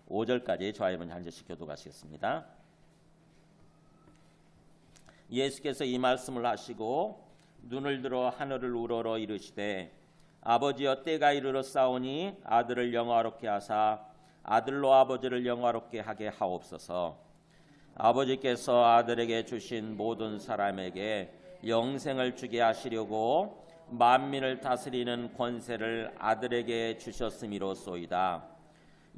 5절까지 저와 여러분 한 절씩 교독하시겠습니다. 예수께서 이 말씀을 하시고 눈을 들어 하늘을 우러러 이르시되 아버지여 때가 이르렀사오니 아들을 영화롭게 하사 아들로 아버지를 영화롭게 하게 하옵소서. 아버지께서 아들에게 주신 모든 사람에게 영생을 주게 하시려고 만민을 다스리는 권세를 아들에게 주셨음이로소이다.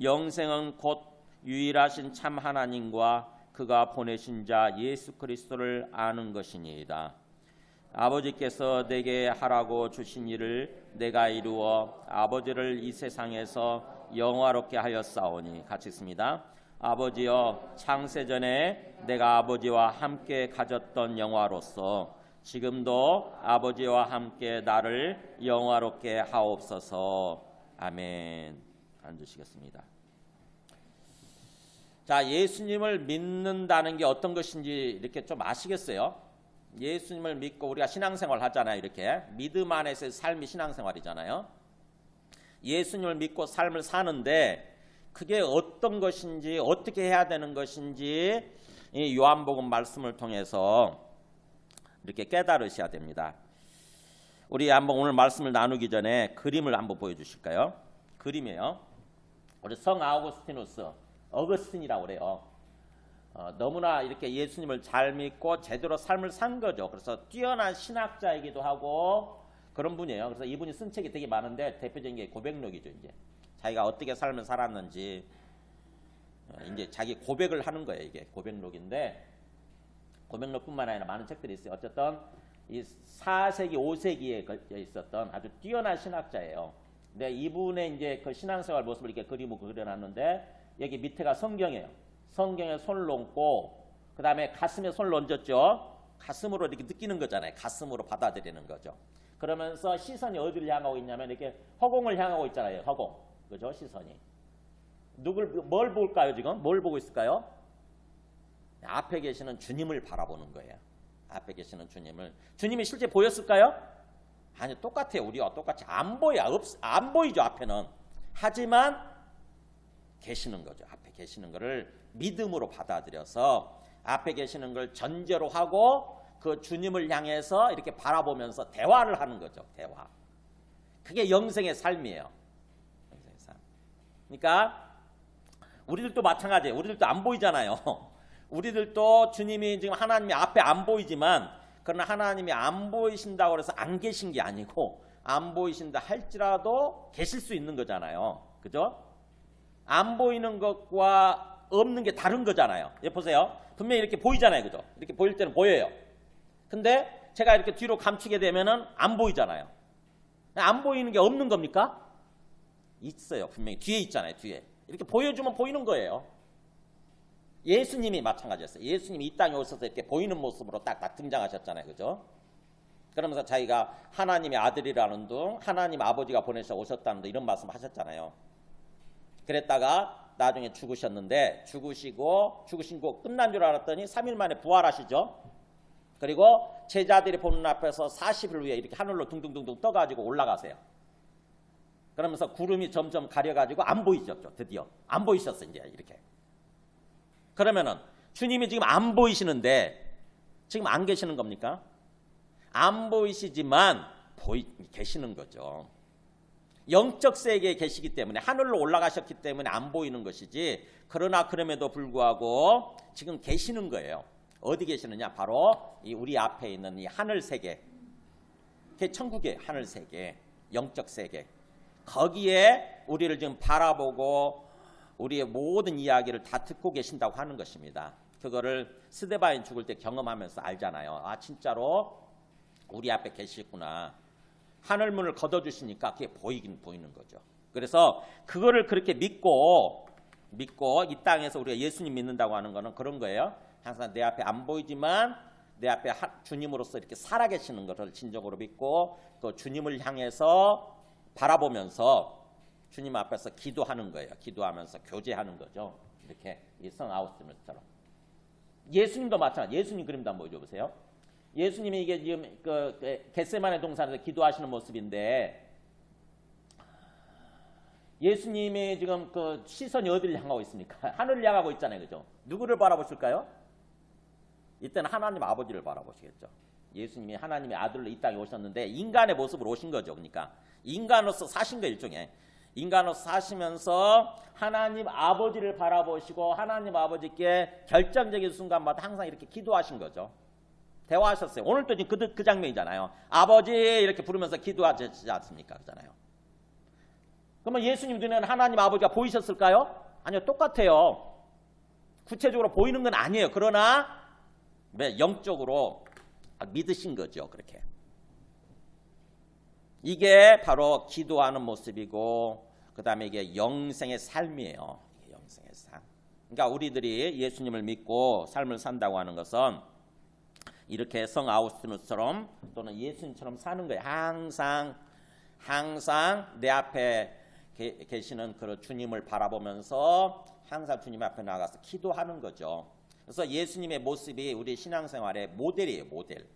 영생은 곧 유일하신 참 하나님과 그가 보내신 자 예수 그리스도를 아는 것이니이다. 아버지께서 내게 하라고 주신 일을 내가 이루어 아버지를 이 세상에서 영화롭게 하였사오니. 같이 읽습니다. 아버지여 창세전에 내가 아버지와 함께 가졌던 영화로서 지금도 아버지와 함께 나를 영화롭게 하옵소서. 아멘. 앉으시겠습니다. 자, 예수님을 믿는다는 게 어떤 것인지 이렇게 좀 아시겠어요? 예수님을 믿고 우리가 신앙생활 하잖아요. 이렇게 믿음 안에서의 삶이 신앙생활이잖아요. 예수님을 믿고 삶을 사는데 그게 어떤 것인지 어떻게 해야 되는 것인지 이 요한복음 말씀을 통해서 이렇게 깨달으셔야 됩니다. 우리 한번 오늘 말씀을 나누기 전에 그림을 한번 보여주실까요? 그림이에요. 우리 성 아우구스티누스, 어거스틴이라고 그래요. 너무나 이렇게 예수님을 잘 믿고 제대로 삶을 산 거죠. 그래서 뛰어난 신학자이기도 하고 그런 분이에요. 그래서 이분이 쓴 책이 되게 많은데 대표적인 게 고백록이죠. 이제 자기가 어떻게 삶을 살았는지 이제 자기 고백을 하는 거예요. 이게 고백록인데 고백록뿐만 아니라 많은 책들이 있어요. 어쨌든 이 4세기, 5세기에 있었던 아주 뛰어난 신학자예요. 근데 이분의 이제 그 신앙생활 모습을 이렇게 그림으로 그려놨는데 여기 밑에가 성경이에요. 성경에 손을 얹고 그 다음에 가슴에 손을 얹었죠. 가슴으로 이렇게 느끼는 거잖아요. 가슴으로 받아들이는 거죠. 그러면서 시선이 어디를 향하고 있냐면 이렇게 허공을 향하고 있잖아요. 허공. 그죠? 시선이. 뭘 볼까요 지금? 뭘 보고 있을까요? 앞에 계시는 주님을 바라보는 거예요. 앞에 계시는 주님을. 주님이 실제 보였을까요? 아니, 똑같아요. 우리와 똑같이 안 보여. 안 보이죠, 앞에는. 하지만 계시는 거죠. 앞에 계시는 거를 믿음으로 받아들여서 앞에 계시는 걸 전제로 하고 그 주님을 향해서 이렇게 바라보면서 대화를 하는 거죠. 대화. 그게 영생의 삶이에요. 영생의 삶. 그러니까 우리들도 마찬가지예요. 우리들도 안 보이잖아요. 우리들도 주님이 지금 하나님이 앞에 안 보이지만 그러나 하나님이 안 보이신다고 해서 안 계신 게 아니고 안 보이신다 할지라도 계실 수 있는 거잖아요. 그죠? 안 보이는 것과 없는 게 다른 거잖아요. 예, 보세요. 분명히 이렇게 보이잖아요. 그죠? 이렇게 보일 때는 보여요. 근데 제가 이렇게 뒤로 감추게 되면은 안 보이잖아요. 안 보이는 게 없는 겁니까? 있어요. 분명히 뒤에 있잖아요. 뒤에. 이렇게 보여주면 보이는 거예요. 예수님이 마찬가지였어요. 예수님이 이 땅에 오셔서 이렇게 보이는 모습으로 딱 등장하셨잖아요. 그죠? 그러면서 자기가 하나님의 아들이라는 둥, 하나님 아버지가 보내셔 오셨다는 둥 이런 말씀 하셨잖아요. 그랬다가 나중에 죽으셨는데 죽으신 거 끝난 줄 알았더니 3일 만에 부활하시죠. 그리고 제자들이 보는 앞에서 40일 후에 이렇게 하늘로 둥둥둥둥 떠가지고 올라가세요. 그러면서 구름이 점점 가려가지고 안 보이셨죠. 드디어 안 보이셨어 이제 이렇게. 그러면은 주님이 지금 안 보이시는데 지금 안 계시는 겁니까? 안 보이시지만 계시는 거죠. 영적 세계에 계시기 때문에 하늘로 올라가셨기 때문에 안 보이는 것이지 그러나 그럼에도 불구하고 지금 계시는 거예요. 어디 계시느냐? 바로 이 우리 앞에 있는 이 하늘 세계, 그게 천국의 하늘 세계, 영적 세계. 거기에 우리를 지금 바라보고 우리의 모든 이야기를 다 듣고 계신다고 하는 것입니다. 그거를 스데반이 죽을 때 경험하면서 알잖아요. 아, 진짜로 우리 앞에 계시구나. 하늘문을 걷어주시니까 그게 보이는 거죠. 그래서 그거를 그렇게 믿고 이 땅에서 우리가 예수님 믿는다고 하는 거는 그런 거예요. 항상 내 앞에 안 보이지만 내 앞에 주님으로서 이렇게 살아계시는 것을 진정으로 믿고 또 주님을 향해서 바라보면서 주님 앞에서 기도하는 거예요. 기도하면서 교제하는 거죠. 이렇게 이 성 아우구스티누스처럼. 예수님도 마찬가지. 예수님 그림도 한번 보여줘 보세요. 예수님이 이게 지금 그 겟세마네 동산에서 기도하시는 모습인데 예수님의 지금 그 시선이 어디를 향하고 있습니까? 하늘을 향하고 있잖아요. 그죠? 누구를 바라보실까요? 이때는 하나님 아버지를 바라보시겠죠. 예수님이 하나님의 아들로 이 땅에 오셨는데 인간의 모습으로 오신 거죠. 그러니까 인간으로서 사신 거예요. 일종의. 인간으로서 사시면서 하나님 아버지를 바라보시고 하나님 아버지께 결정적인 순간마다 항상 이렇게 기도하신 거죠. 대화하셨어요. 오늘도 지금 그 장면이잖아요. 아버지 이렇게 부르면서 기도하지 않습니까? 그잖아요. 그러면 예수님 눈에는 하나님 아버지가 보이셨을까요? 아니요. 똑같아요. 구체적으로 보이는 건 아니에요. 그러나 영적으로 믿으신 거죠. 그렇게. 이게 바로 기도하는 모습이고 그 다음에 이게 영생의 삶이에요. 이게 영생의 삶. 그러니까 우리들이 예수님을 믿고 삶을 산다고 하는 것은 이렇게 성 아우구스티누스처럼 또는 예수님처럼 사는 거예요. 항상 내 앞에 계시는 그 주님을 바라보면서 항상 주님 앞에 나가서 기도하는 거죠. 그래서 예수님의 모습이 우리 신앙생활의 모델이에요. 모델.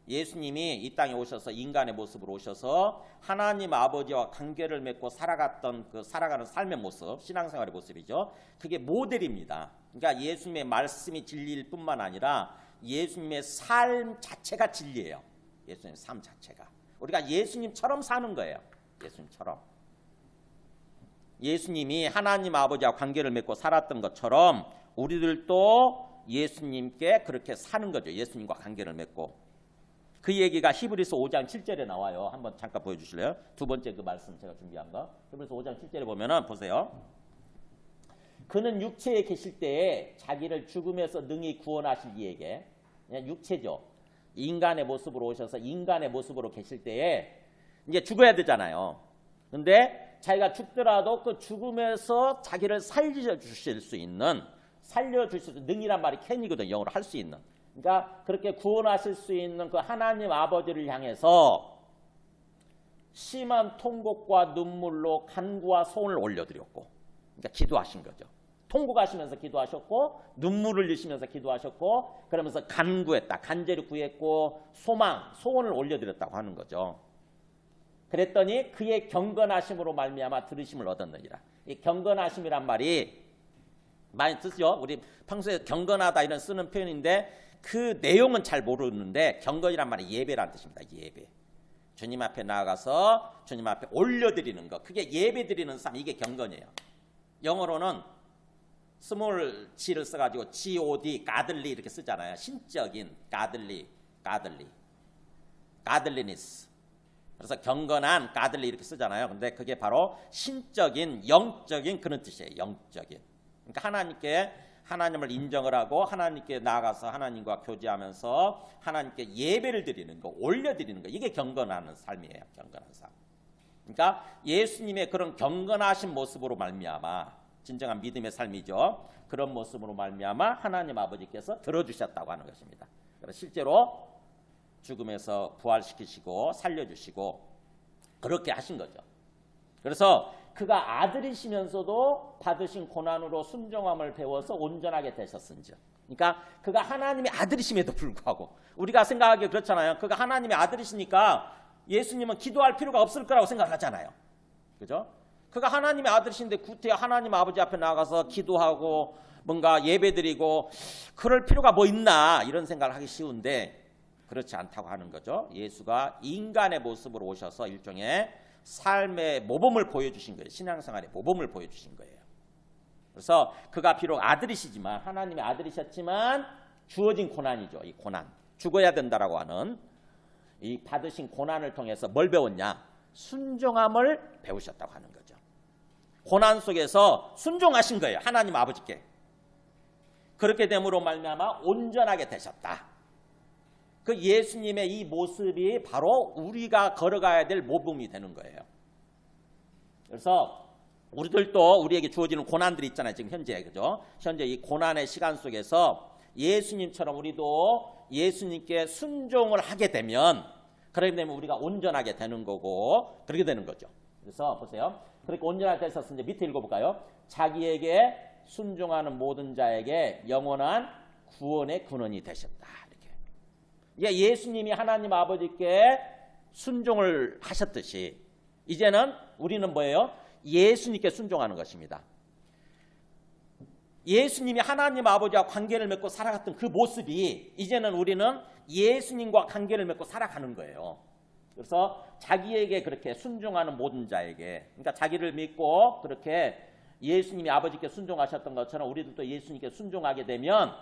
예수님이 이 땅에 오셔서 인간의 모습으로 오셔서 하나님 아버지와 관계를 맺고 살아가는 삶의 모습, 신앙생활의 모습이죠. 그게 모델입니다. 그러니까 예수님의 말씀이 진리일 뿐만 아니라 예수님의 삶 자체가 진리예요. 예수님의 삶 자체가. 우리가 예수님처럼 사는 거예요. 예수님처럼. 예수님이 하나님 아버지와 관계를 맺고 살았던 것처럼 우리들도 예수님께 그렇게 사는 거죠. 예수님과 관계를 맺고. 그 얘기가 히브리서 5장 7절에 나와요. 한번 잠깐 보여주실래요? 두 번째 그 말씀 제가 준비한 거. 히브리서 5장 7절에 보면은 보세요. 그는 육체에 계실 때에 자기를 죽음에서 능히 구원하실 이에게, 그냥 육체죠. 인간의 모습으로 오셔서 인간의 모습으로 계실 때에 이제 죽어야 되잖아요. 근데 자기가 죽더라도 그 죽음에서 자기를 살려주실 수 있는, 능이란 말이 캔이거든. 영어로 할 수 있는. 그러니까 그렇게 구원하실 수 있는 그 하나님 아버지를 향해서 심한 통곡과 눈물로 간구와 소원을 올려드렸고, 그러니까 기도하신 거죠. 통곡하시면서 기도하셨고 눈물을 흘리시면서 기도하셨고 그러면서 간구했다. 간절히 구했고 소원을 올려드렸다고 하는 거죠. 그랬더니 그의 경건하심으로 말미암아 들으심을 얻었느니라. 이 경건하심이란 말이 많이 쓰죠. 우리 평소에 경건하다 이런 쓰는 표현인데 그 내용은 잘 모르는데 경건이란 말이 예배라는 뜻입니다. 예배. 주님 앞에 나아가서 주님 앞에 올려드리는 것. 그게 예배드리는 삶. 이게 경건이에요. 영어로는 스몰 g를 써가지고 God, godly 이렇게 쓰잖아요. 신적인 godliness. 그래서 경건한 godly 이렇게 쓰잖아요. 근데 그게 바로 신적인, 영적인 그런 뜻이에요. 영적인. 그러니까 하나님을 인정을 하고 하나님께 나아가서 하나님과 교제하면서 하나님께 예배를 드리는 거, 올려드리는 거. 이게 경건하는 삶이에요. 경건한 삶. 그러니까 예수님의 그런 경건하신 모습으로 말미암아 진정한 믿음의 삶이죠. 그런 모습으로 말미암아 하나님 아버지께서 들어주셨다고 하는 것입니다. 그래서 실제로 죽음에서 부활시키시고 살려주시고 그렇게 하신 거죠. 그래서 그가 아들이시면서도 받으신 고난으로 순종함을 배워서 온전하게 되셨은즉. 그러니까 그가 하나님의 아들이심에도 불구하고 우리가 생각하기에 그렇잖아요. 그가 하나님의 아들이시니까 예수님은 기도할 필요가 없을 거라고 생각하잖아요. 그죠? 그가 하나님의 아들이신데 구태 하나님 아버지 앞에 나가서 기도하고 뭔가 예배드리고 그럴 필요가 뭐 있나 이런 생각을 하기 쉬운데 그렇지 않다고 하는 거죠. 예수가 인간의 모습으로 오셔서 일종의 삶의 모범을 보여주신 거예요. 신앙생활의 모범을 보여주신 거예요. 그래서 그가 비록 아들이시지만 하나님의 아들이셨지만 주어진 고난이죠. 이 고난. 죽어야 된다라고 하는 이 받으신 고난을 통해서 뭘 배웠냐? 순종함을 배우셨다고 하는 거죠. 고난 속에서 순종하신 거예요. 하나님 아버지께. 그렇게 됨으로 말미암아 온전하게 되셨다. 그 예수님의 이 모습이 바로 우리가 걸어가야 될 모범이 되는 거예요. 그래서 우리들도 우리에게 주어지는 고난들이 있잖아요. 지금 현재 그죠? 현재 이 고난의 시간 속에서 예수님처럼 우리도 예수님께 순종을 하게 되면 그렇게 되면 우리가 온전하게 되는 거고 그렇게 되는 거죠. 그래서 보세요. 그렇게 온전하게 되셨으니 밑에 읽어볼까요? 자기에게 순종하는 모든 자에게 영원한 구원의 근원이 되셨다. 이렇게. 예수님이 하나님 아버지께 순종을 하셨듯이 이제는 우리는 뭐예요? 예수님께 순종하는 것입니다. 예수님이 하나님 아버지와 관계를 맺고 살아갔던 그 모습이 이제는 우리는 예수님과 관계를 맺고 살아가는 거예요. 그래서 자기에게 그렇게 순종하는 모든 자에게, 그러니까 자기를 믿고 그렇게 예수님이 아버지께 순종하셨던 것처럼 우리들도 예수님께 순종하게 되면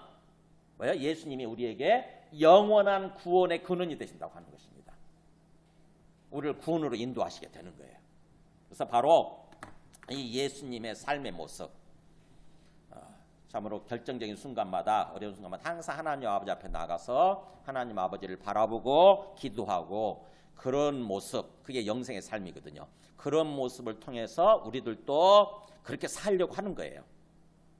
뭐예요? 예수님이 우리에게 영원한 구원의 근원이 되신다고 하는 것입니다. 우리를 구원으로 인도하시게 되는 거예요. 그래서 바로 이 예수님의 삶의 모습, 참으로 결정적인 순간마다, 어려운 순간마다 항상 하나님 아버지 앞에 나가서 하나님 아버지를 바라보고 기도하고, 그런 모습, 그게 영생의 삶이거든요. 그런 모습을 통해서 우리들도 그렇게 살려고 하는 거예요.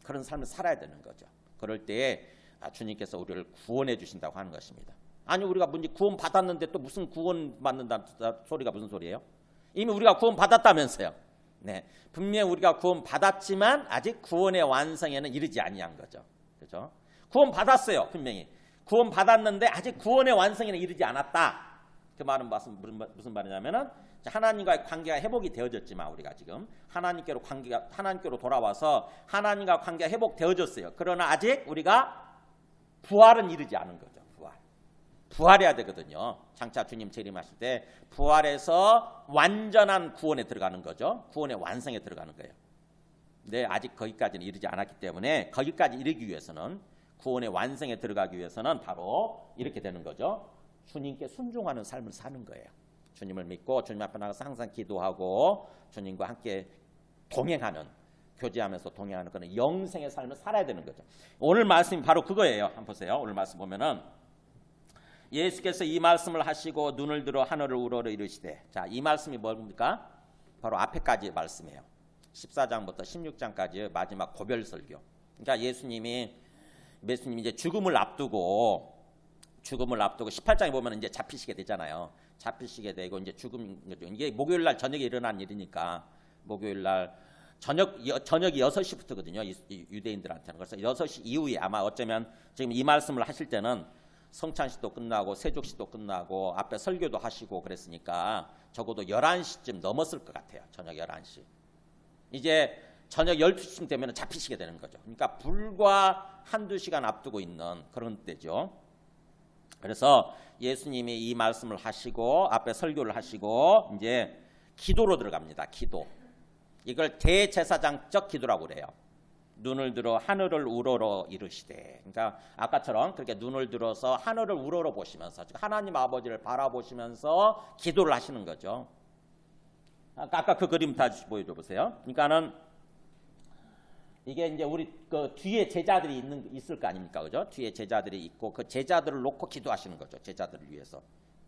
그런 삶을 살아야 되는 거죠. 그럴 때 주님께서 우리를 구원해 주신다고 하는 것입니다. 아니, 우리가 뭔지 구원 받았는데 또 무슨 구원 받는다는 소리가 무슨 소리예요? 이미 우리가 구원 받았다면서요. 네, 분명히 우리가 구원 받았지만 아직 구원의 완성에는 이르지 아니한 거죠. 그렇죠? 구원 받았어요. 분명히 구원 받았는데 아직 구원의 완성에는 이르지 않았다. 그 말은 무슨 말이냐면은 하나님과의 관계가 회복이 되어졌지만 우리가 지금 하나님께로 돌아와서 하나님과 관계가 회복되어졌어요. 그러나 아직 우리가 부활은 이르지 않은 거죠. 부활해야 되거든요. 장차 주님 재림하실 때 부활해서 완전한 구원에 들어가는 거죠. 구원의 완성에 들어가는 거예요. 근데 아직 거기까지는 이르지 않았기 때문에 거기까지 이르기 위해서는, 구원의 완성에 들어가기 위해서는 바로 이렇게 되는 거죠. 주님께 순종하는 삶을 사는 거예요. 주님을 믿고 주님 앞에 나가서 항상 기도하고 주님과 함께 동행하는, 교제하면서 동행하는 그런 영생의 삶을 살아야 되는 거죠. 오늘 말씀이 바로 그거예요. 한번 보세요. 오늘 말씀 보면은 예수께서 이 말씀을 하시고 눈을 들어 하늘을 우러러 이르시되, 자, 이 말씀이 뭡니까? 바로 앞에까지 말씀이에요. 14장부터 16장까지 마지막 고별 설교. 그러니까 예수님이 이제 죽음을 앞두고 18장에 보면 이제 잡히시게 되잖아요. 잡히시게 되고 이제 죽음, 이게 목요일 날 저녁에 일어난 일이니까 목요일 날 저녁이 6시부터거든요. 유대인들한테는. 그래서 6시 이후에 아마 어쩌면 지금 이 말씀을 하실 때는 성찬식도 끝나고 세족식도 끝나고 앞에 설교도 하시고 그랬으니까 적어도 11시쯤 넘었을 것 같아요. 저녁 11시. 이제 저녁 12시쯤 되면 잡히시게 되는 거죠. 그러니까 불과 한두 시간 앞두고 있는 그런 때죠. 그래서 예수님이 이 말씀을 하시고 앞에 설교를 하시고 이제 기도로 들어갑니다. 기도. 이걸 대제사장적 기도라고 그래요. 눈을 들어 하늘을 우러러 이르시되, 그러니까 아까처럼 그렇게 눈을 들어서 하늘을 우러러 보시면서 하나님 아버지를 바라보시면서 기도를 하시는 거죠. 아까 그 그림 다시 보여줘 보세요. 그러니까는 이게 이제 우리 그 뒤에 제자들이 있을 거 아닙니까, 그죠? 뒤에 제자들이 있고 그 제자들을 놓고 기도하시는 거죠. 제자들을 위해서.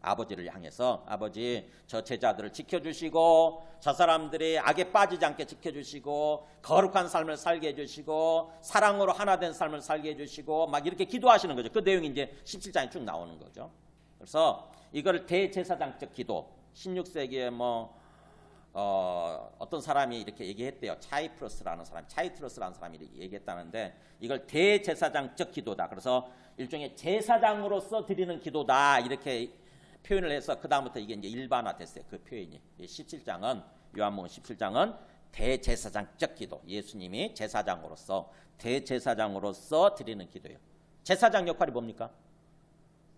아버지를 향해서, 아버지 저 제자들을 지켜주시고 저 사람들이 악에 빠지지 않게 지켜주시고 거룩한 삶을 살게 해주시고 사랑으로 하나 된 삶을 살게 해주시고 막 이렇게 기도하시는 거죠. 그 내용이 이제 17장에 쭉 나오는 거죠. 그래서 이걸 대제사장적 기도, 16세기에 어떤 사람이 이렇게 얘기했대요. 차이트러스라는 사람이 이렇게 얘기했다는데 이걸 대제사장적 기도다. 그래서 일종의 제사장으로서 드리는 기도다. 이렇게 표현을 해서 그 다음부터 이게 이제 일반화됐어요. 그 표현이. 17장은 요한복음 17장은 대제사장적 기도. 예수님이 제사장으로서 대제사장으로서 드리는 기도예요. 제사장 역할이 뭡니까?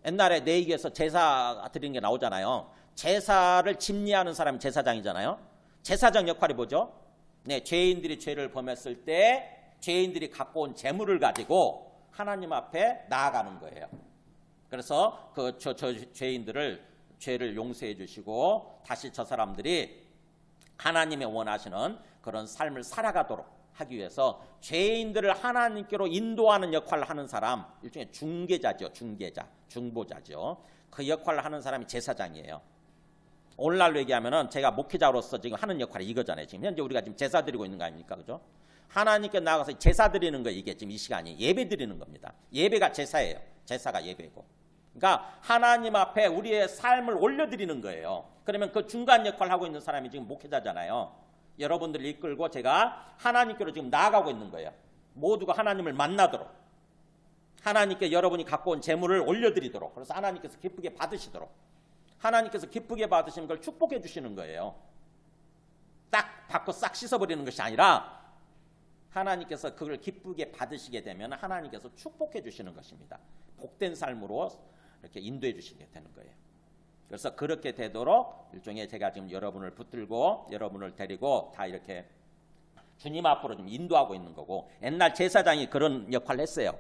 옛날에 내기에서 제사 드리는 게 나오잖아요. 제사를 집리하는 사람이 제사장이잖아요. 제사장 역할이 뭐죠? 네, 죄인들이 죄를 범했을 때 죄인들이 갖고 온 재물을 가지고 하나님 앞에 나아가는 거예요. 그래서 저 죄인들을 죄를 용서해 주시고 다시 저 사람들이 하나님의 원하시는 그런 삶을 살아가도록 하기 위해서 죄인들을 하나님께로 인도하는 역할을 하는 사람, 일종의 중개자죠. 중보자죠. 그 역할을 하는 사람이 제사장이에요. 오늘날로 얘기하면은 제가 목회자로서 지금 하는 역할이 이거잖아요. 지금 현재 우리가 지금 제사 드리고 있는 거 아닙니까? 그죠? 하나님께 나가서 제사 드리는 거, 이게 지금 이 시간이 예배 드리는 겁니다. 예배가 제사예요. 제사가 예배고. 그러니까 하나님 앞에 우리의 삶을 올려드리는 거예요. 그러면 그 중간 역할을 하고 있는 사람이 지금 목회자잖아요. 여러분들을 이끌고 제가 하나님께로 지금 나아가고 있는 거예요. 모두가 하나님을 만나도록, 하나님께 여러분이 갖고 온 재물을 올려드리도록, 그래서 하나님께서 기쁘게 받으시도록, 하나님께서 기쁘게 받으시는 걸 축복해 주시는 거예요. 딱 받고 싹 씻어버리는 것이 아니라 하나님께서 그걸 기쁘게 받으시게 되면 하나님께서 축복해 주시는 것입니다. 복된 삶으로 이렇게 인도해 주시게 되는 거예요. 그래서 그렇게 되도록 일종의 제가 지금 여러분을 붙들고 여러분을 데리고 다 이렇게 주님 앞으로 좀 인도하고 있는 거고, 옛날 제사장이 그런 역할을 했어요.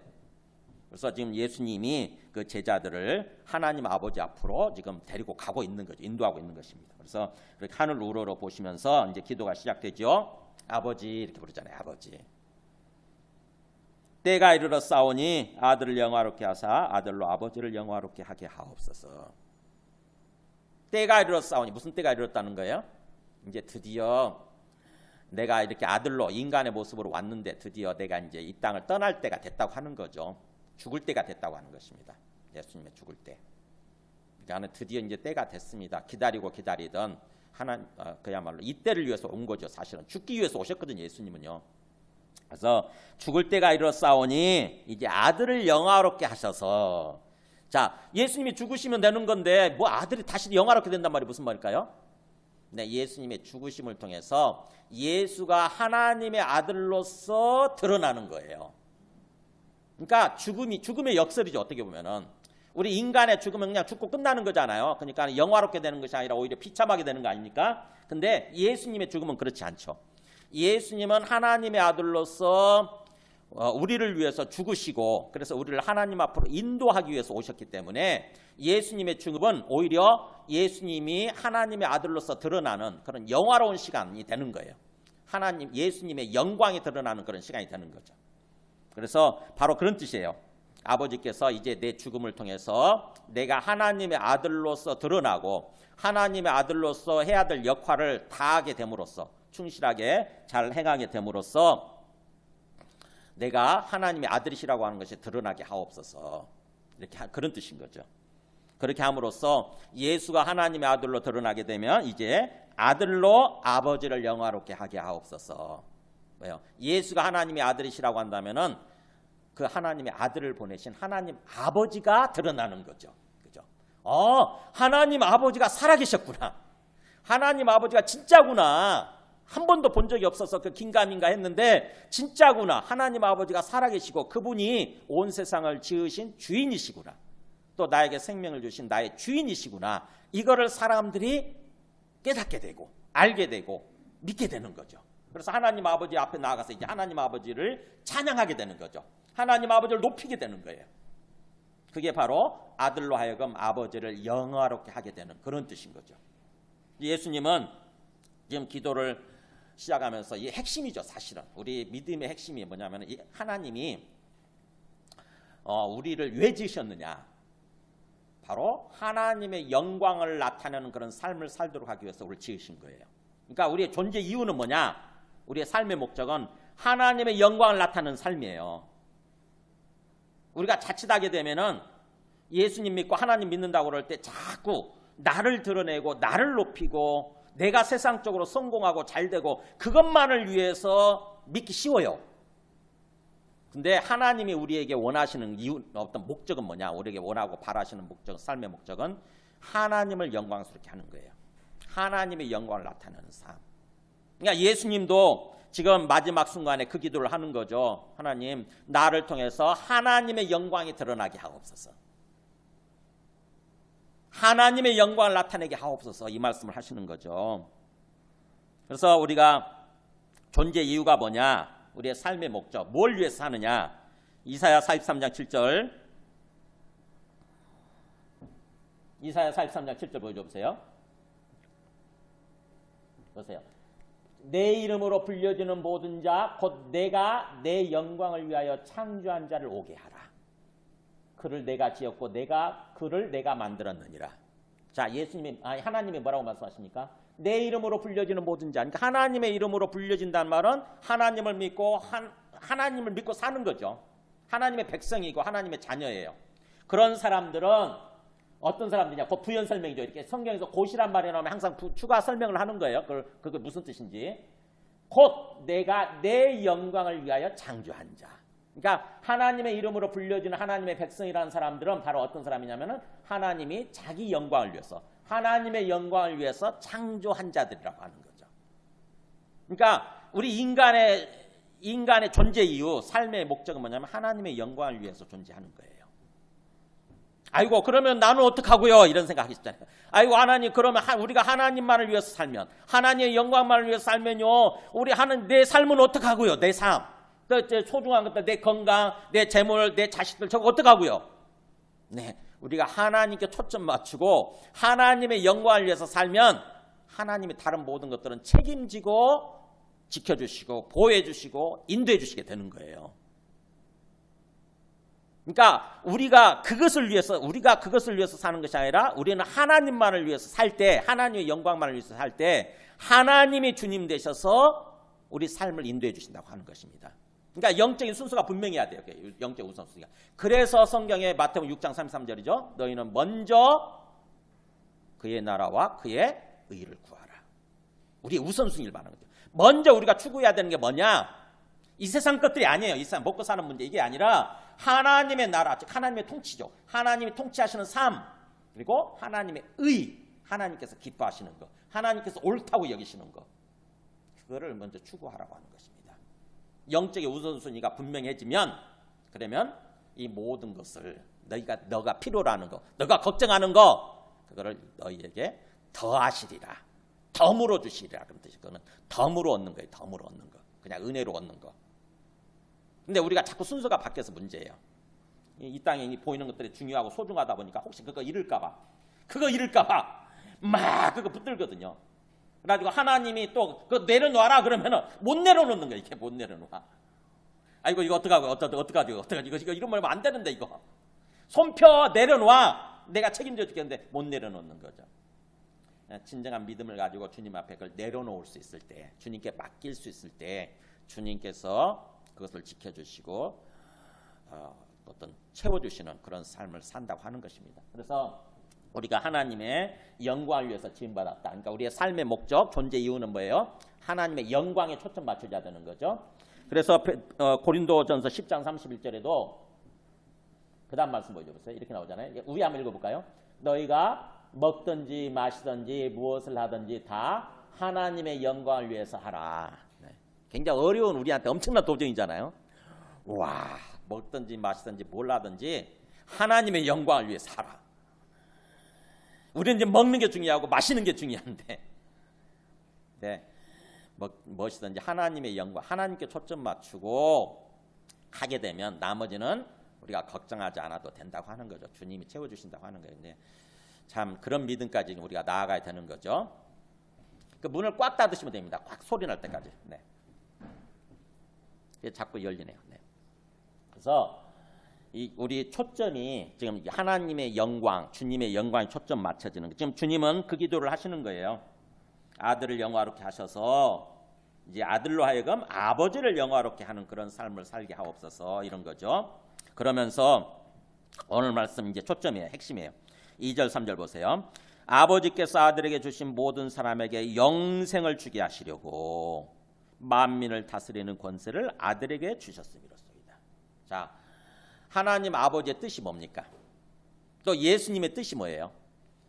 그래서 지금 예수님이 그 제자들을 하나님 아버지 앞으로 지금 데리고 가고 있는 거죠. 인도하고 있는 것입니다. 그래서 그렇게 하늘 우러러 보시면서 이제 기도가 시작되죠. 아버지 이렇게 부르잖아요. 아버지. 때가 이르러 싸우니 아들을 영화롭게 하사 아들로 아버지를 영화롭게 하게 하옵소서. 때가 이르러 싸우니 무슨 때가 이르렀다는 거예요? 이제 드디어 내가 이렇게 아들로 인간의 모습으로 왔는데 드디어 내가 이제 이 땅을 떠날 때가 됐다고 하는 거죠. 죽을 때가 됐다고 하는 것입니다. 예수님의 죽을 때. 그러니까 드디어 이제 때가 됐습니다. 기다리고 기다리던 그야말로 이 때를 위해서 온 거죠. 사실은 죽기 위해서 오셨거든요. 예수님은요. 그래서 죽을 때가 이르렀사오니 이제 아들을 영화롭게 하셔서, 자, 예수님이 죽으시면 되는 건데 뭐 아들이 다시 영화롭게 된단 말이 무슨 말일까요? 네, 예수님의 죽으심을 통해서 예수가 하나님의 아들로서 드러나는 거예요. 그러니까 죽음의 역설이죠. 어떻게 보면은 우리 인간의 죽음은 그냥 죽고 끝나는 거잖아요. 그러니까 영화롭게 되는 것이 아니라 오히려 비참하게 되는 거 아닙니까? 근데 예수님의 죽음은 그렇지 않죠. 예수님은 하나님의 아들로서 우리를 위해서 죽으시고, 그래서 우리를 하나님 앞으로 인도하기 위해서 오셨기 때문에 예수님의 죽음은 오히려 예수님이 하나님의 아들로서 드러나는 그런 영화로운 시간이 되는 거예요. 예수님의 영광이 드러나는 그런 시간이 되는 거죠. 그래서 바로 그런 뜻이에요. 아버지께서 이제 내 죽음을 통해서 내가 하나님의 아들로서 드러나고 하나님의 아들로서 해야 될 역할을 다하게 됨으로써, 충실하게 잘 행하게 됨으로써 내가 하나님의 아들이시라고 하는 것이 드러나게 하옵소서. 이렇게 그런 뜻인 거죠. 그렇게 함으로써 예수가 하나님의 아들로 드러나게 되면 이제 아들로 아버지를 영화롭게 하게 하옵소서. 왜요? 예수가 하나님의 아들이시라고 한다면은 그 하나님의 아들을 보내신 하나님 아버지가 드러나는 거죠. 그죠? 하나님 아버지가 살아계셨구나. 하나님 아버지가 진짜구나. 한 번도 본 적이 없어서 그 긴가민가 했는데 진짜구나. 하나님 아버지가 살아계시고 그분이 온 세상을 지으신 주인이시구나. 또 나에게 생명을 주신 나의 주인이시구나. 이거를 사람들이 깨닫게 되고 알게 되고 믿게 되는 거죠. 그래서 하나님 아버지 앞에 나아가서 이제 하나님 아버지를 찬양하게 되는 거죠. 하나님 아버지를 높이게 되는 거예요. 그게 바로 아들로 하여금 아버지를 영화롭게 하게 되는 그런 뜻인 거죠. 예수님은 지금 기도를 시작하면서 이 핵심이죠. 사실은 우리 믿음의 핵심이 뭐냐면 이 하나님이 우리를 왜 지으셨느냐. 바로 하나님의 영광을 나타내는 그런 삶을 살도록 하기 위해서 우리를 지으신 거예요. 그러니까 우리의 존재 이유는 뭐냐. 우리의 삶의 목적은 하나님의 영광을 나타내는 삶이에요. 우리가 자칫하게 되면은 예수님 믿고 하나님 믿는다고 그럴 때 자꾸 나를 드러내고 나를 높이고 내가 세상적으로 성공하고 잘되고 그것만을 위해서 믿기 쉬워요. 근데 하나님이 우리에게 원하시는 이유, 어떤 목적은 뭐냐? 우리에게 원하고 바라시는 목적, 삶의 목적은 하나님을 영광스럽게 하는 거예요. 하나님의 영광을 나타내는 삶. 그러니까 예수님도 지금 마지막 순간에 그 기도를 하는 거죠. 하나님, 나를 통해서 하나님의 영광이 드러나게 하옵소서. 하나님의 영광을 나타내게 하옵소서. 이 말씀을 하시는 거죠. 그래서 우리가 존재 이유가 뭐냐? 우리의 삶의 목적, 뭘 위해서 사느냐? 이사야 43장 7절. 이사야 43장 7절 보여주세요. 보세요. 내 이름으로 불려지는 모든 자 곧 내가 내 영광을 위하여 창조한 자를 오게 하라. 그를 내가 지었고 그를 내가 만들었느니라. 자, 하나님이 뭐라고 말씀하십니까? 내 이름으로 불려지는 모든 자. 그러니까 하나님의 이름으로 불려진다는 말은 하나님을 믿고 사는 거죠. 하나님의 백성이고 하나님의 자녀예요. 그런 사람들은 어떤 사람들이냐? 그 부연 설명이죠. 이렇게 성경에서 곧이란 말이 나오면 항상 추가 설명을 하는 거예요. 그게 무슨 뜻인지. 곧 내가 내 영광을 위하여 창조한 자. 그러니까 하나님의 이름으로 불려지는 하나님의 백성이라는 사람들은 바로 어떤 사람이냐면은 하나님이 자기 영광을 위해서, 하나님의 영광을 위해서 창조한 자들이라고 하는 거죠. 그러니까 우리 인간의 존재 이유, 삶의 목적은 뭐냐면 하나님의 영광을 위해서 존재하는 거예요. 아이고 그러면 나는 어떡하고요? 이런 생각하시잖아요. 아이고 하나님 그러면 우리가 하나님만을 위해서 살면, 하나님의 영광만을 위해서 살면요, 우리 내 삶은 어떡하고요? 내 삶, 내 소중한 것들, 내 건강, 내 재물, 내 자식들 저거 어떡하고요? 네, 우리가 하나님께 초점 맞추고 하나님의 영광을 위해서 살면 하나님의 다른 모든 것들은 책임지고 지켜주시고 보호해주시고 인도해주시게 되는 거예요. 그러니까 우리가 그것을 위해서 사는 것이 아니라 우리는 하나님만을 위해서 살 때, 하나님의 영광만을 위해서 살 때 하나님이 주님 되셔서 우리 삶을 인도해 주신다고 하는 것입니다. 그러니까 영적인 순서가 분명해야 돼요. 영적 우선순위가. 그래서 성경에 마태복음 6장 33절이죠. 너희는 먼저 그의 나라와 그의 의를 구하라. 우리의 우선순위를 말하는 거죠. 먼저 우리가 추구해야 되는 게 뭐냐? 이 세상 것들이 아니에요. 이 세상 먹고 사는 문제 이게 아니라 하나님의 나라, 즉 하나님의 통치죠. 하나님이 통치하시는 삶, 그리고 하나님의 의, 하나님께서 기뻐하시는 것, 하나님께서 옳다고 여기시는 것, 그거를 먼저 추구하라고 하는 것입니다. 영적의 우선순위가 분명해지면, 그러면 이 모든 것을 너가 필요로 하는 거, 너가 걱정하는 거, 그거를 너희에게 더하시리라, 덤으로 주시리라. 그런 뜻이 그거는 덤으로 얻는 거예요. 덤으로 얻는 거, 그냥 은혜로 얻는 거. 근데 우리가 자꾸 순서가 바뀌어서 문제예요. 이 땅에 보이는 것들이 중요하고 소중하다 보니까 혹시 그거 잃을까 봐 막 그거 붙들거든요. 그래가지고 하나님이 또 그거 내려놔라 그러면은 못 내려놓는 거야. 이게 못 내려놔. 아이고 이거 어떡하죠? 이거 이런 말 하면 안 되는데 이거. 손펴 내려놔. 내가 책임져 주겠는데 못 내려놓는 거죠. 진정한 믿음을 가지고 주님 앞에 그걸 내려놓을 수 있을 때, 주님께 맡길 수 있을 때 주님께서 그것을 지켜주시고 어떤 채워주시는 그런 삶을 산다고 하는 것입니다. 그래서 우리가 하나님의 영광을 위해서 지음받았다. 그러니까 우리의 삶의 목적, 존재 이유는 뭐예요? 하나님의 영광에 초점 맞춰야 되는 거죠. 그래서 고린도전서 10장 31절에도 그 다음 말씀 보여주세요. 이렇게 나오잖아요. 우리 한번 읽어볼까요? 너희가 먹든지 마시든지 무엇을 하든지 다 하나님의 영광을 위해서 하라. 네. 굉장히 어려운 우리한테 엄청난 도전이잖아요. 와, 먹든지 마시든지 뭘 하든지 하나님의 영광을 위해서 하라. 우리는 이제 먹는 게 중요하고 마시는 게 중요한데, 네, 무엇이든지 하나님의 영광, 하나님께 초점 맞추고 하게 되면 나머지는 우리가 걱정하지 않아도 된다고 하는 거죠. 주님이 채워주신다고 하는 거예요. 근데 참 그런 믿음까지 우리가 나아가야 되는 거죠. 그 문을 꽉 닫으시면 됩니다. 꽉 소리 날 때까지. 네. 자꾸 열리네요. 네. 그래서 우리 초점이 지금 하나님의 영광, 주님의 영광에 초점 맞춰지는 거. 지금 주님은 그 기도를 하시는 거예요. 아들을 영화롭게 하셔서 이제 아들로 하여금 아버지를 영화롭게 하는 그런 삶을 살게 하옵소서, 이런 거죠. 그러면서 오늘 말씀 이제 초점이에요. 핵심이에요. 2절 3절 보세요. 아버지께서 아들에게 주신 모든 사람에게 영생을 주게 하시려고 만민을 다스리는 권세를 아들에게 주셨음이로소이다. 자, 하나님 아버지의 뜻이 뭡니까? 또 예수님의 뜻이 뭐예요?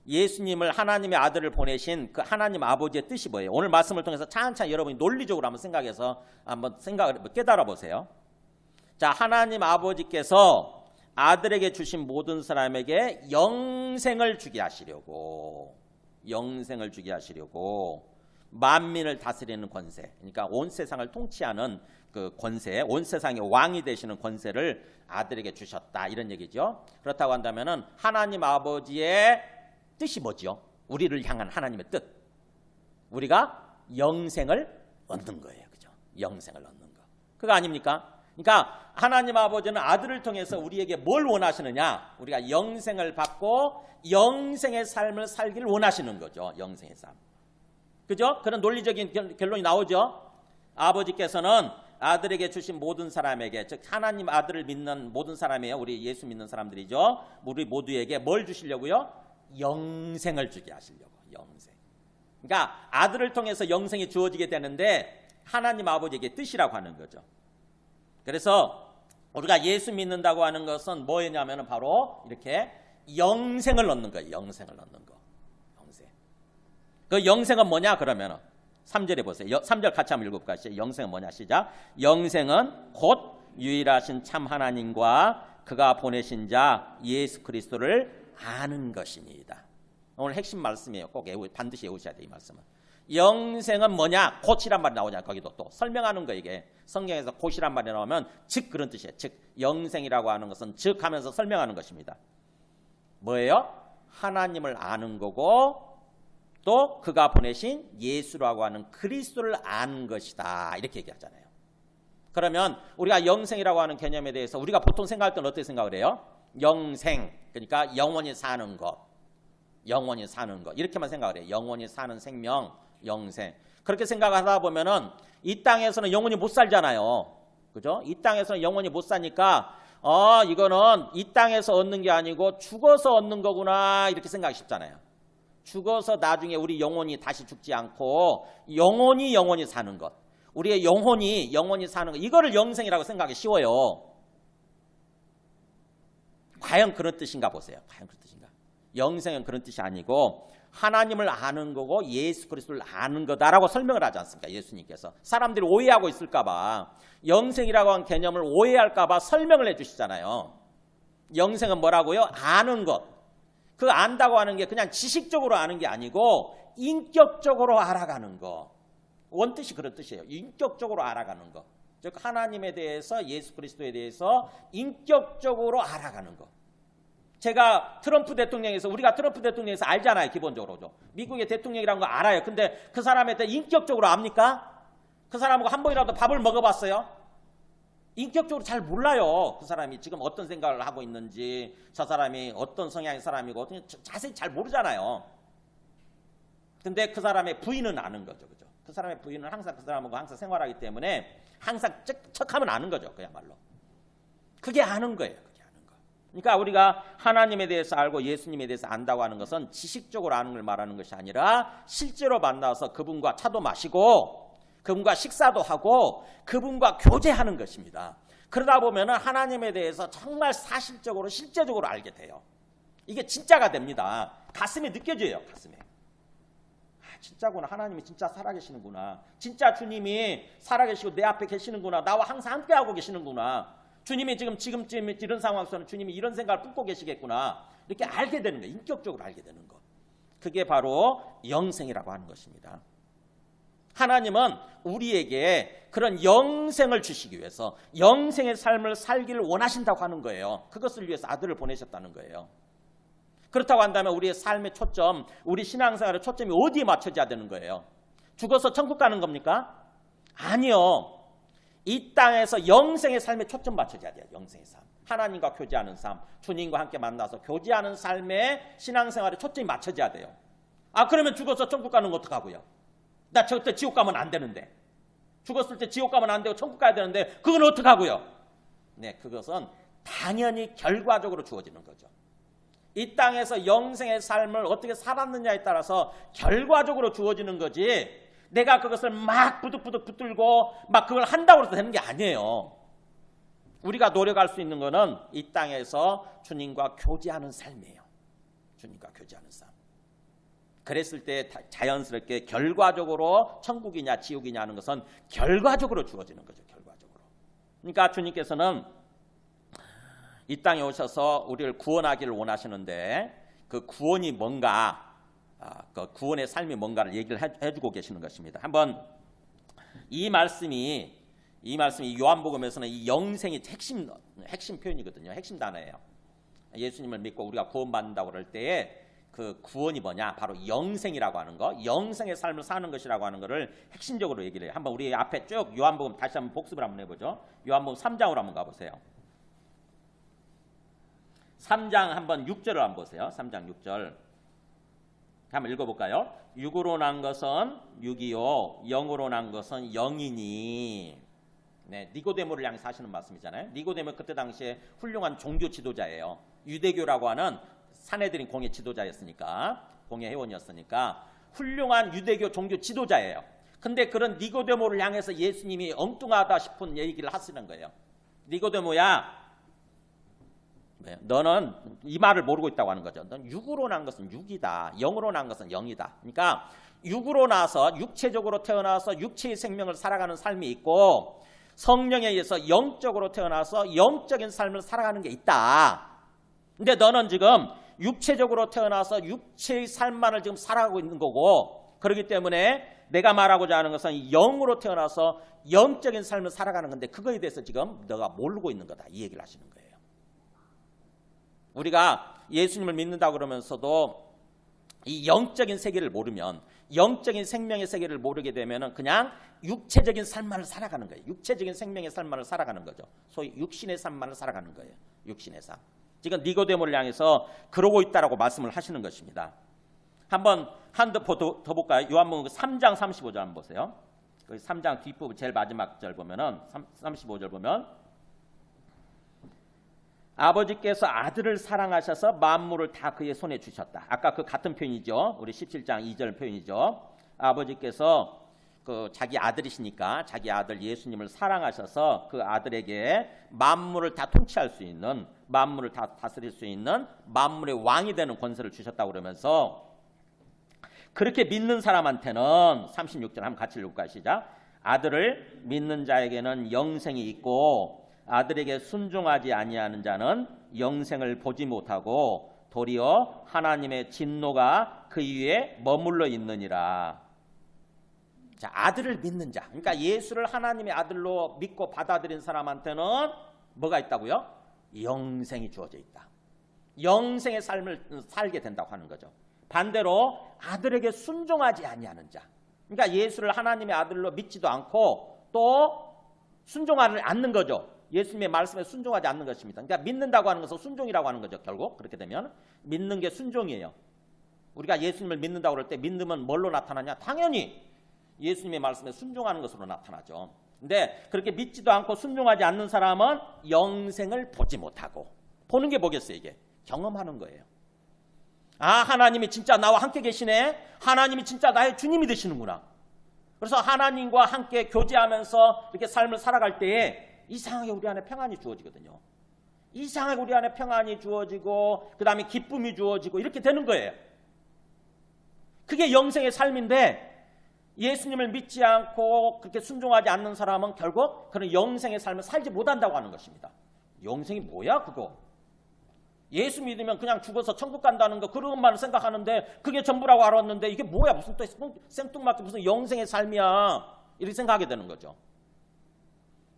예수님을 하나님의 아들을 보내신 그 하나님 아버지의 뜻이 뭐예요? 오늘 말씀을 통해서 찬찬히 여러분이 논리적으로 한번 생각해서 한번 깨달아 보세요. 자, 하나님 아버지께서 아들에게 주신 모든 사람에게 영생을 주게 하시려고 만민을 다스리는 권세, 그러니까 온 세상을 통치하는 그 권세, 온 세상의 왕이 되시는 권세를 아들에게 주셨다, 이런 얘기죠. 그렇다고 한다면은 하나님 아버지의 뜻이 뭐죠? 우리를 향한 하나님의 뜻, 우리가 영생을 얻는 거예요. 그죠? 영생을 얻는 거. 그거 아닙니까? 그러니까 하나님 아버지는 아들을 통해서 우리에게 뭘 원하시느냐? 우리가 영생을 받고 영생의 삶을 살기를 원하시는 거죠. 영생의 삶. 그죠? 그런 논리적인 결론이 나오죠. 아버지께서는 아들에게 주신 모든 사람에게, 즉 하나님 아들을 믿는 모든 사람이에요. 우리 예수 믿는 사람들이죠. 우리 모두에게 뭘 주시려고요? 영생을 주게 하시려고. 영생. 그러니까 아들을 통해서 영생이 주어지게 되는데 하나님 아버지에게 뜻이라고 하는 거죠. 그래서 우리가 예수 믿는다고 하는 것은 뭐냐면은 바로 이렇게 영생을 얻는 거예요. 영생을 얻는 거. 영생. 그 영생은 뭐냐 그러면은 3절에 보세요. 3절 같이 한번 읽어볼까요? 영생은 뭐냐? 시작. 영생은 곧 유일하신 참 하나님과 그가 보내신 자 예수 그리스도를 아는 것입니다. 오늘 핵심 말씀이에요. 꼭 반드시 외우셔야 돼요. 이 말씀은. 영생은 뭐냐? 곧이란 말이 나오냐? 거기도 또 설명하는 거. 이게 성경에서 곧이란 말이 나오면 즉 그런 뜻이에요. 즉 영생이라고 하는 것은 즉 하면서 설명하는 것입니다. 뭐예요? 하나님을 아는 거고 또 그가 보내신 예수라고 하는 그리스도를 아는 것이다. 이렇게 얘기하잖아요. 그러면 우리가 영생이라고 하는 개념에 대해서 우리가 보통 생각할 때는 어떻게 생각을 해요? 영생, 그러니까 영원히 사는 것. 영원히 사는 것. 이렇게만 생각을 해요. 영원히 사는 생명, 영생. 그렇게 생각하다 보면은 이 땅에서는 영원히 못 살잖아요. 그죠? 이 땅에서는 영원히 못 사니까 이거는 이 땅에서 얻는 게 아니고 죽어서 얻는 거구나 이렇게 생각이 쉽잖아요. 죽어서 나중에 우리 영혼이 다시 죽지 않고 영원히 사는 것. 우리의 영혼이 사는 것. 이거를 영생이라고 생각하기 쉬워요. 과연 그런 뜻인가 보세요. 과연 그런 뜻인가. 영생은 그런 뜻이 아니고 하나님을 아는 거고 예수 그리스도를 아는 거다라고 설명을 하지 않습니까? 예수님께서. 사람들이 오해하고 있을까 봐 영생이라고 한 개념을 오해할까 봐 설명을 해 주시잖아요. 영생은 뭐라고요? 아는 것. 그 안다고 하는 게 그냥 지식적으로 아는 게 아니고 인격적으로 알아가는 거. 원뜻이 그런 뜻이에요. 인격적으로 알아가는 거. 즉 하나님에 대해서 예수 그리스도에 대해서 인격적으로 알아가는 거. 제가 트럼프 대통령에서 우리가 트럼프 대통령에서 알잖아요. 기본적으로죠. 미국의 대통령이라는 거 알아요. 근데 그 사람에 대해 인격적으로 압니까? 그 사람하고 한 번이라도 밥을 먹어봤어요? 인격적으로 잘 몰라요. 그 사람이 지금 어떤 생각을 하고 있는지, 저 사람이 어떤 성향의 사람이고 자세히 잘 모르잖아요. 근데 그 사람의 부인은 아는 거죠. 그죠? 그 사람의 부인은 항상 그 사람하고 항상 생활하기 때문에 항상 척하면 아는 거죠. 그야말로. 그게 아는 거예요. 그게 아는 거. 그러니까 우리가 하나님에 대해서 알고 예수님에 대해서 안다고 하는 것은 지식적으로 아는 걸 말하는 것이 아니라 실제로 만나서 그분과 차도 마시고 그분과 식사도 하고 그분과 교제하는 것입니다. 그러다 보면 하나님에 대해서 정말 사실적으로 실제적으로 알게 돼요. 이게 진짜가 됩니다. 가슴에 느껴져요. 가슴에. 진짜구나. 하나님이 진짜 살아계시는구나. 진짜 주님이 살아계시고 내 앞에 계시는구나. 나와 항상 함께하고 계시는구나. 주님이 지금쯤 이런 상황에서는 주님이 이런 생각을 품고 계시겠구나. 이렇게 알게 되는 거예요. 인격적으로 알게 되는 것. 그게 바로 영생이라고 하는 것입니다. 하나님은 우리에게 그런 영생을 주시기 위해서 영생의 삶을 살기를 원하신다고 하는 거예요. 그것을 위해서 아들을 보내셨다는 거예요. 그렇다고 한다면 우리의 삶의 초점, 우리 신앙생활의 초점이 어디에 맞춰져야 되는 거예요? 죽어서 천국 가는 겁니까? 아니요. 이 땅에서 영생의 삶에 초점 맞춰져야 돼요. 영생의 삶. 하나님과 교제하는 삶, 주님과 함께 만나서 교제하는 삶에 신앙생활에 초점이 맞춰져야 돼요. 그러면 죽어서 천국 가는 거 어떡하고요? 나 저때 지옥 가면 안 되는데. 죽었을 때 지옥 가면 안 되고 천국 가야 되는데 그건 어떡하고요? 네, 그것은 당연히 결과적으로 주어지는 거죠. 이 땅에서 영생의 삶을 어떻게 살았느냐에 따라서 결과적으로 주어지는 거지 내가 그것을 막 부득부득 붙들고 막 그걸 한다고 해서 되는 게 아니에요. 우리가 노력할 수 있는 거는 이 땅에서 주님과 교제하는 삶이에요. 주님과 교제하는 삶. 그랬을 때 자연스럽게 결과적으로 천국이냐 지옥이냐 하는 것은 결과적으로 주어지는 거죠. 결과적으로. 그러니까 주님께서는 이 땅에 오셔서 우리를 구원하기를 원하시는데 그 구원이 뭔가, 그 구원의 삶이 뭔가를 얘기를 해주고 계시는 것입니다. 한번 이 말씀이 요한복음에서는 이 영생이 핵심 표현이거든요. 핵심 단어예요. 예수님을 믿고 우리가 구원받는다고 그럴 때에 그 구원이 뭐냐? 바로 영생이라고 하는 거, 영생의 삶을 사는 것이라고 하는 것을 핵심적으로 얘기를 해요. 한번 우리 앞에 쭉 요한복음 다시 한번 복습을 한번 해보죠. 요한복음 3장으로 한번 가보세요. 3장 한번 6절을 한번 보세요. 3장 6절. 한번 읽어볼까요? 육으로 난 것은 육이요 영으로 난 것은 영이니. 네, 니고데모를 향해서 하시는 말씀이잖아요. 니고데모 그때 당시에 훌륭한 종교 지도자예요. 유대교라고 하는 사내들인 공예 지도자였으니까, 공예 회원이었으니까 훌륭한 유대교 종교 지도자예요. 근데 그런 니고데모를 향해서 예수님이 엉뚱하다 싶은 얘기를 하시는 거예요. 니고데모야, 너는 이 말을 모르고 있다고 하는 거죠. 넌 육으로 난 것은 육이다. 영으로 난 것은 영이다. 그러니까 육으로 나서 육체적으로 태어나서 육체의 생명을 살아가는 삶이 있고 성령에 의해서 영적으로 태어나서 영적인 삶을 살아가는 게 있다. 근데 너는 지금 육체적으로 태어나서 육체의 삶만을 지금 살아가고 있는 거고 그렇기 때문에 내가 말하고자 하는 것은 영으로 태어나서 영적인 삶을 살아가는 건데 그거에 대해서 지금 너가 모르고 있는 거다. 이 얘기를 하시는 거예요. 우리가 예수님을 믿는다 그러면서도 이 영적인 세계를 모르면 영적인 생명의 세계를 모르게 되면 그냥 육체적인 삶만을 살아가는 거예요. 육체적인 생명의 삶만을 살아가는 거죠. 소위 육신의 삶만을 살아가는 거예요. 육신의 삶. 지금 니고데모를 향해서 그러고 있다라고 말씀을 하시는 것입니다. 한번 한더 더 볼까요? 요한복음 3장 35절 한번 보세요. 3장 뒷부분 제일 마지막 절 보면은 35절 보면 아버지께서 아들을 사랑하셔서 만물을 다 그의 손에 주셨다. 아까 그 같은 표현이죠. 우리 17장 2절 표현이죠. 아버지께서 그 자기 아들이시니까 자기 아들 예수님을 사랑하셔서 그 아들에게 만물을 다 통치할 수 있는 만물을 다 다스릴 수 있는 만물의 왕이 되는 권세를 주셨다고 그러면서 그렇게 믿는 사람한테는 36절 한번 같이 읽을까요? 시작. 아들을 믿는 자에게는 영생이 있고 아들에게 순종하지 아니하는 자는 영생을 보지 못하고 도리어 하나님의 진노가 그 위에 머물러 있느니라. 자, 아들을 믿는 자. 그러니까 예수를 하나님의 아들로 믿고 받아들인 사람한테는 뭐가 있다고요? 영생이 주어져 있다. 영생의 삶을 살게 된다고 하는 거죠. 반대로 아들에게 순종하지 아니하는 자. 그러니까 예수를 하나님의 아들로 믿지도 않고 또 순종하지 않는 거죠. 예수님의 말씀에 순종하지 않는 것입니다. 그러니까 믿는다고 하는 것은 순종이라고 하는 거죠. 결국 그렇게 되면 믿는 게 순종이에요. 우리가 예수님을 믿는다고 그럴 때 믿음은 뭘로 나타나냐? 당연히 예수님의 말씀에 순종하는 것으로 나타나죠. 근데 그렇게 믿지도 않고 순종하지 않는 사람은 영생을 보지 못하고 보는 게 뭐겠어요? 이게 경험하는 거예요. 아, 하나님이 진짜 나와 함께 계시네. 하나님이 진짜 나의 주님이 되시는구나. 그래서 하나님과 함께 교제하면서 이렇게 삶을 살아갈 때에 이상하게 우리 안에 평안이 주어지거든요. 이상하게 우리 안에 평안이 주어지고 그 다음에 기쁨이 주어지고 이렇게 되는 거예요. 그게 영생의 삶인데 예수님을 믿지 않고 그렇게 순종하지 않는 사람은 결국 그런 영생의 삶을 살지 못한다고 하는 것입니다. 영생이 뭐야 그거? 예수 믿으면 그냥 죽어서 천국 간다는 거 그런 것만 생각하는데 그게 전부라고 알았는데 이게 뭐야 무슨 또 생뚱맞게 무슨 영생의 삶이야 이렇게 생각하게 되는 거죠.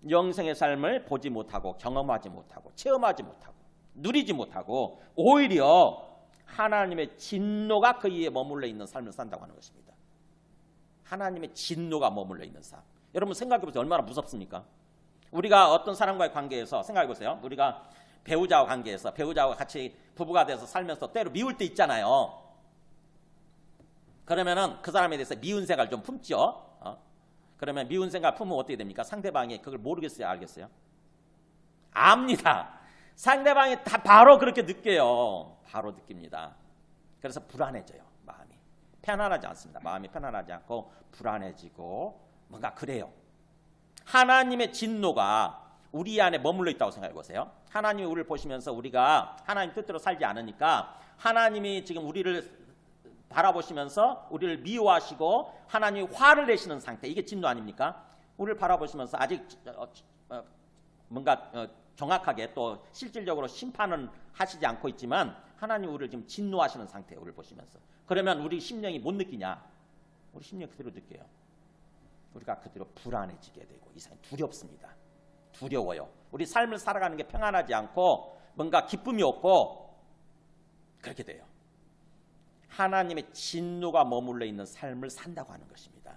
영생의 삶을 보지 못하고 경험하지 못하고 체험하지 못하고 누리지 못하고 오히려 하나님의 진노가 그 위에 머물러 있는 삶을 산다고 하는 것입니다. 하나님의 진노가 머물러 있는 삶. 여러분 생각해보세요. 얼마나 무섭습니까? 우리가 어떤 사람과의 관계에서 생각해보세요. 우리가 배우자와 관계에서 배우자와 같이 부부가 돼서 살면서 때로 미울 때 있잖아요. 그러면은 그 사람에 대해서 미운 생각을 좀 품죠. 그러면 미운 생각 품으면 어떻게 됩니까? 상대방이 그걸 모르겠어요? 알겠어요? 압니다. 상대방이 다 바로 그렇게 느껴요. 바로 느낍니다. 그래서 불안해져요. 마음이. 편안하지 않습니다. 마음이 편안하지 않고 불안해지고 뭔가 그래요. 하나님의 진노가 우리 안에 머물러 있다고 생각해 보세요. 하나님이 우리를 보시면서 우리가 하나님 뜻대로 살지 않으니까 하나님이 지금 우리를 바라보시면서 우리를 미워하시고 하나님이 화를 내시는 상태. 이게 진노 아닙니까? 우리를 바라보시면서 아직 뭔가 정확하게 또 실질적으로 심판은 하시지 않고 있지만 하나님 우리를 지금 진노하시는 상태예요. 우리를 보시면서. 그러면 우리 심령이 못 느끼냐? 우리 심령이 그대로 느껴요. 우리가 그대로 불안해지게 되고 이상 두렵습니다. 두려워요. 우리 삶을 살아가는 게 평안하지 않고 뭔가 기쁨이 없고 그렇게 돼요. 하나님의 진노가 머물러 있는 삶을 산다고 하는 것입니다.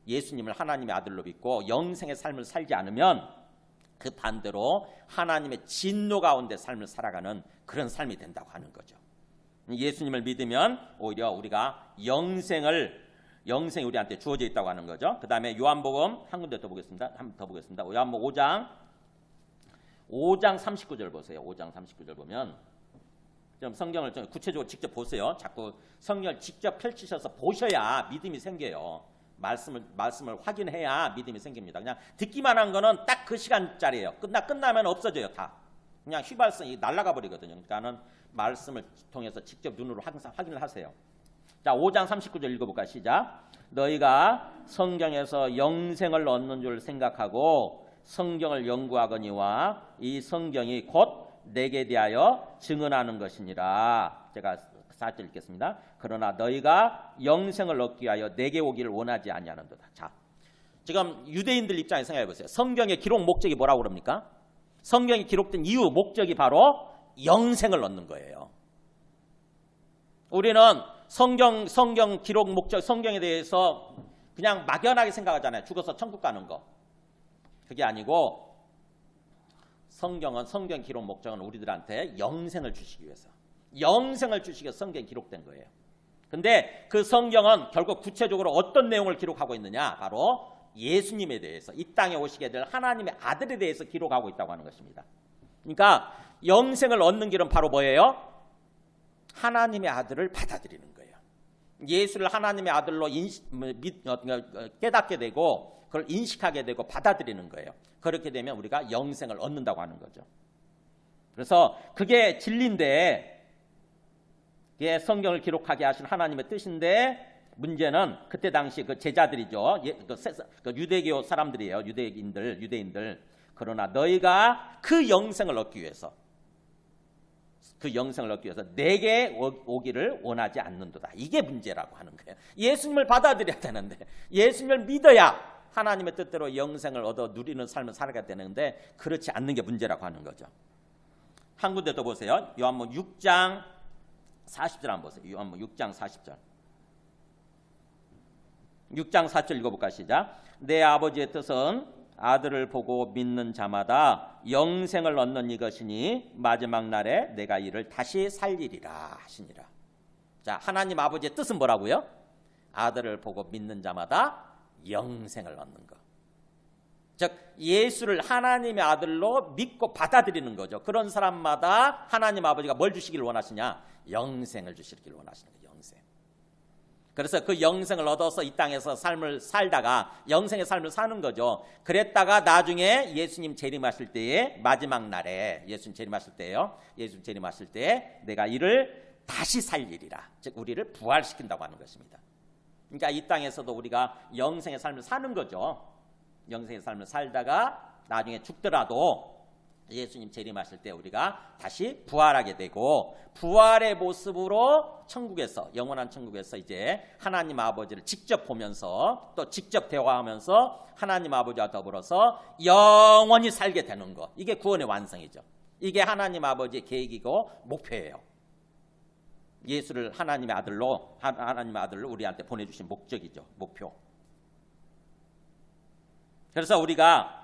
예수님을 하나님의 아들로 믿고 영생의 삶을 살지 않으면 그 반대로 하나님의 진노 가운데 삶을 살아가는 그런 삶이 된다고 하는 거죠. 예수님을 믿으면 오히려 우리가 영생이 우리한테 주어져 있다고 하는 거죠. 그 다음에 요한복음 한 군데 더 보겠습니다. 한 번 더 보겠습니다. 요한복음 5장 39절 보세요. 5장 39절 보면 좀 성경을 좀 구체적으로 직접 보세요. 자꾸 성경을 직접 펼치셔서 보셔야 믿음이 생겨요. 말씀을 확인해야 믿음이 생깁니다. 그냥 듣기만 한 거는 딱 그 시간짜리예요. 끝나면 없어져요. 다. 그냥 휘발성이 날아가 버리거든요. 그러니까는 말씀을 통해서 직접 눈으로 항상 확인을 하세요. 자, 5장 39절 읽어볼까요? 시작. 너희가 성경에서 영생을 얻는 줄 생각하고 성경을 연구하거니와 이 성경이 곧 내게 대하여 증언하는 것이니라. 제가 4절 읽겠습니다. 그러나 너희가 영생을 얻기 위하여 내게 오기를 원하지 아니하는도다. 자, 지금 유대인들 입장에서 생각해 보세요. 성경의 기록 목적이 뭐라고 그럽니까? 성경이 기록된 이유, 목적이 바로 영생을 얻는 거예요. 우리는 성경 기록 목적, 성경에 대해서 그냥 막연하게 생각하잖아요. 죽어서 천국 가는 거. 그게 아니고 성경은, 성경 기록 목적은 우리들한테 영생을 주시기 위해서, 영생을 주시기 위해서 성경이 기록된 거예요. 근데 그 성경은 결국 구체적으로 어떤 내용을 기록하고 있느냐? 바로 예수님에 대해서, 이 땅에 오시게 될 하나님의 아들에 대해서 기록하고 있다고 하는 것입니다. 그러니까 영생을 얻는 길은 바로 뭐예요? 하나님의 아들을 받아들이는 거예요. 예수를 하나님의 아들로 깨닫게 되고 그걸 인식하게 되고 받아들이는 거예요. 그렇게 되면 우리가 영생을 얻는다고 하는 거죠. 그래서 그게 진리인데, 그게 성경을 기록하게 하신 하나님의 뜻인데, 문제는 그때 당시 그 제자들이죠. 그 유대교 사람들이에요. 유대인들. 그러나 너희가 그 영생을 얻기 위해서, 내게 오기를 원하지 않는도다. 이게 문제라고 하는 거예요. 예수님을 받아들여야 되는데, 예수님을 믿어야 하나님의 뜻대로 영생을 얻어 누리는 삶을 살아가야 되는데, 그렇지 않는 게 문제라고 하는 거죠. 한 군데 더 보세요. 요한복음 6장 40절 한번 보세요. 요한복음 6장 40절. 6장 4절 읽어볼까? 시작. 내 아버지의 뜻은 아들을 보고 믿는 자마다 영생을 얻는 이것이니 마지막 날에 내가 이를 다시 살리리라 하시니라. 자, 하나님 아버지의 뜻은 뭐라고요? 아들을 보고 믿는 자마다 영생을 얻는 것. 즉 예수를 하나님의 아들로 믿고 받아들이는 거죠. 그런 사람마다 하나님 아버지가 뭘 주시기를 원하시냐? 영생을 주시기를 원하시는 거예요. 영생. 그래서 그 영생을 얻어서 이 땅에서 삶을 살다가 영생의 삶을 사는 거죠. 그랬다가 나중에 예수님 재림하실 때에, 마지막 날에 예수님 재림하실 때예요. 예수님 재림하실 때에 내가 이를 다시 살리리라. 즉 우리를 부활시킨다고 하는 것입니다. 그러니까 이 땅에서도 우리가 영생의 삶을 사는 거죠. 영생의 삶을 살다가 나중에 죽더라도 예수님 재림하실 때 우리가 다시 부활하게 되고, 부활의 모습으로 천국에서, 영원한 천국에서 이제 하나님 아버지를 직접 보면서 또 직접 대화하면서 하나님 아버지와 더불어서 영원히 살게 되는 것. 이게 구원의 완성이죠. 이게 하나님 아버지의 계획이고 목표예요. 예수를 하나님의 아들로 우리한테 보내주신 목적이죠. 목표. 그래서 우리가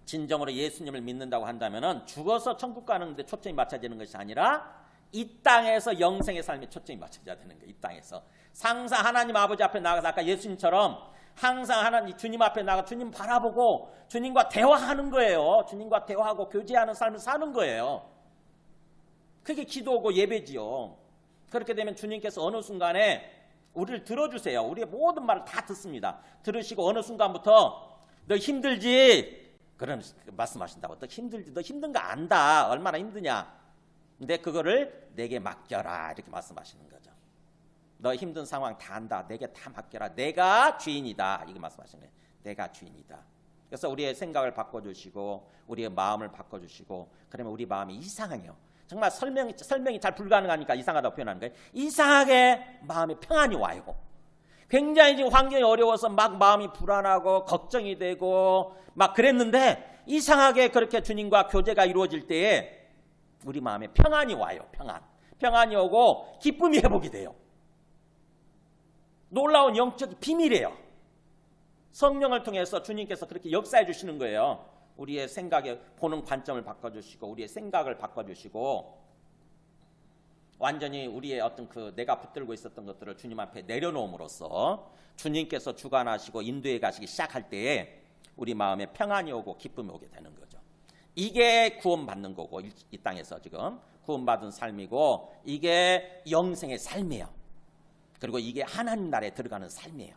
진정으로 예수님을 믿는다고 한다면은 죽어서 천국 가는 데 초점이 맞춰지는 것이 아니라 이 땅에서 영생의 삶에 초점이 맞춰져야 되는 거예요. 이 땅에서 항상 하나님 아버지 앞에 나가서, 아까 예수님처럼 항상 하나님 주님 앞에 나가 주님 바라보고 주님과 대화하는 거예요. 주님과 대화하고 교제하는 삶을 사는 거예요. 그게 기도고 예배지요. 그렇게 되면 주님께서 어느 순간에 우리를 들어주세요. 우리의 모든 말을 다 듣습니다. 들으시고 어느 순간부터 너 힘들지? 그런 말씀하신다고. 너 힘들지? 너 힘든 거 안다. 얼마나 힘드냐? 근데 그거를 내게 맡겨라. 이렇게 말씀하시는 거죠. 너 힘든 상황 다 안다. 내게 다 맡겨라. 내가 주인이다. 이게 말씀하시는 거예요. 내가 주인이다. 그래서 우리의 생각을 바꿔주시고 우리의 마음을 바꿔주시고, 그러면 우리 마음이 이상해요. 정말 설명이 잘 불가능하니까 이상하다고 표현하는 거예요. 이상하게 마음에 평안이 와요. 굉장히 지금 환경이 어려워서 막 마음이 불안하고 걱정이 되고 막 그랬는데, 이상하게 그렇게 주님과 교제가 이루어질 때에 우리 마음에 평안이 와요. 평안이 오고 기쁨이 회복이 돼요. 놀라운 영적 비밀이에요. 성령을 통해서 주님께서 그렇게 역사해 주시는 거예요. 우리의 생각에 보는 관점을 바꿔주시고 우리의 생각을 바꿔주시고, 완전히 우리의 어떤 그 내가 붙들고 있었던 것들을 주님 앞에 내려놓음으로써 주님께서 주관하시고 인도해 가시기 시작할 때에 우리 마음에 평안이 오고 기쁨이 오게 되는 거죠. 이게 구원받는 거고, 이 땅에서 지금 구원받은 삶이고, 이게 영생의 삶이에요. 그리고 이게 하나님 나라에 들어가는 삶이에요.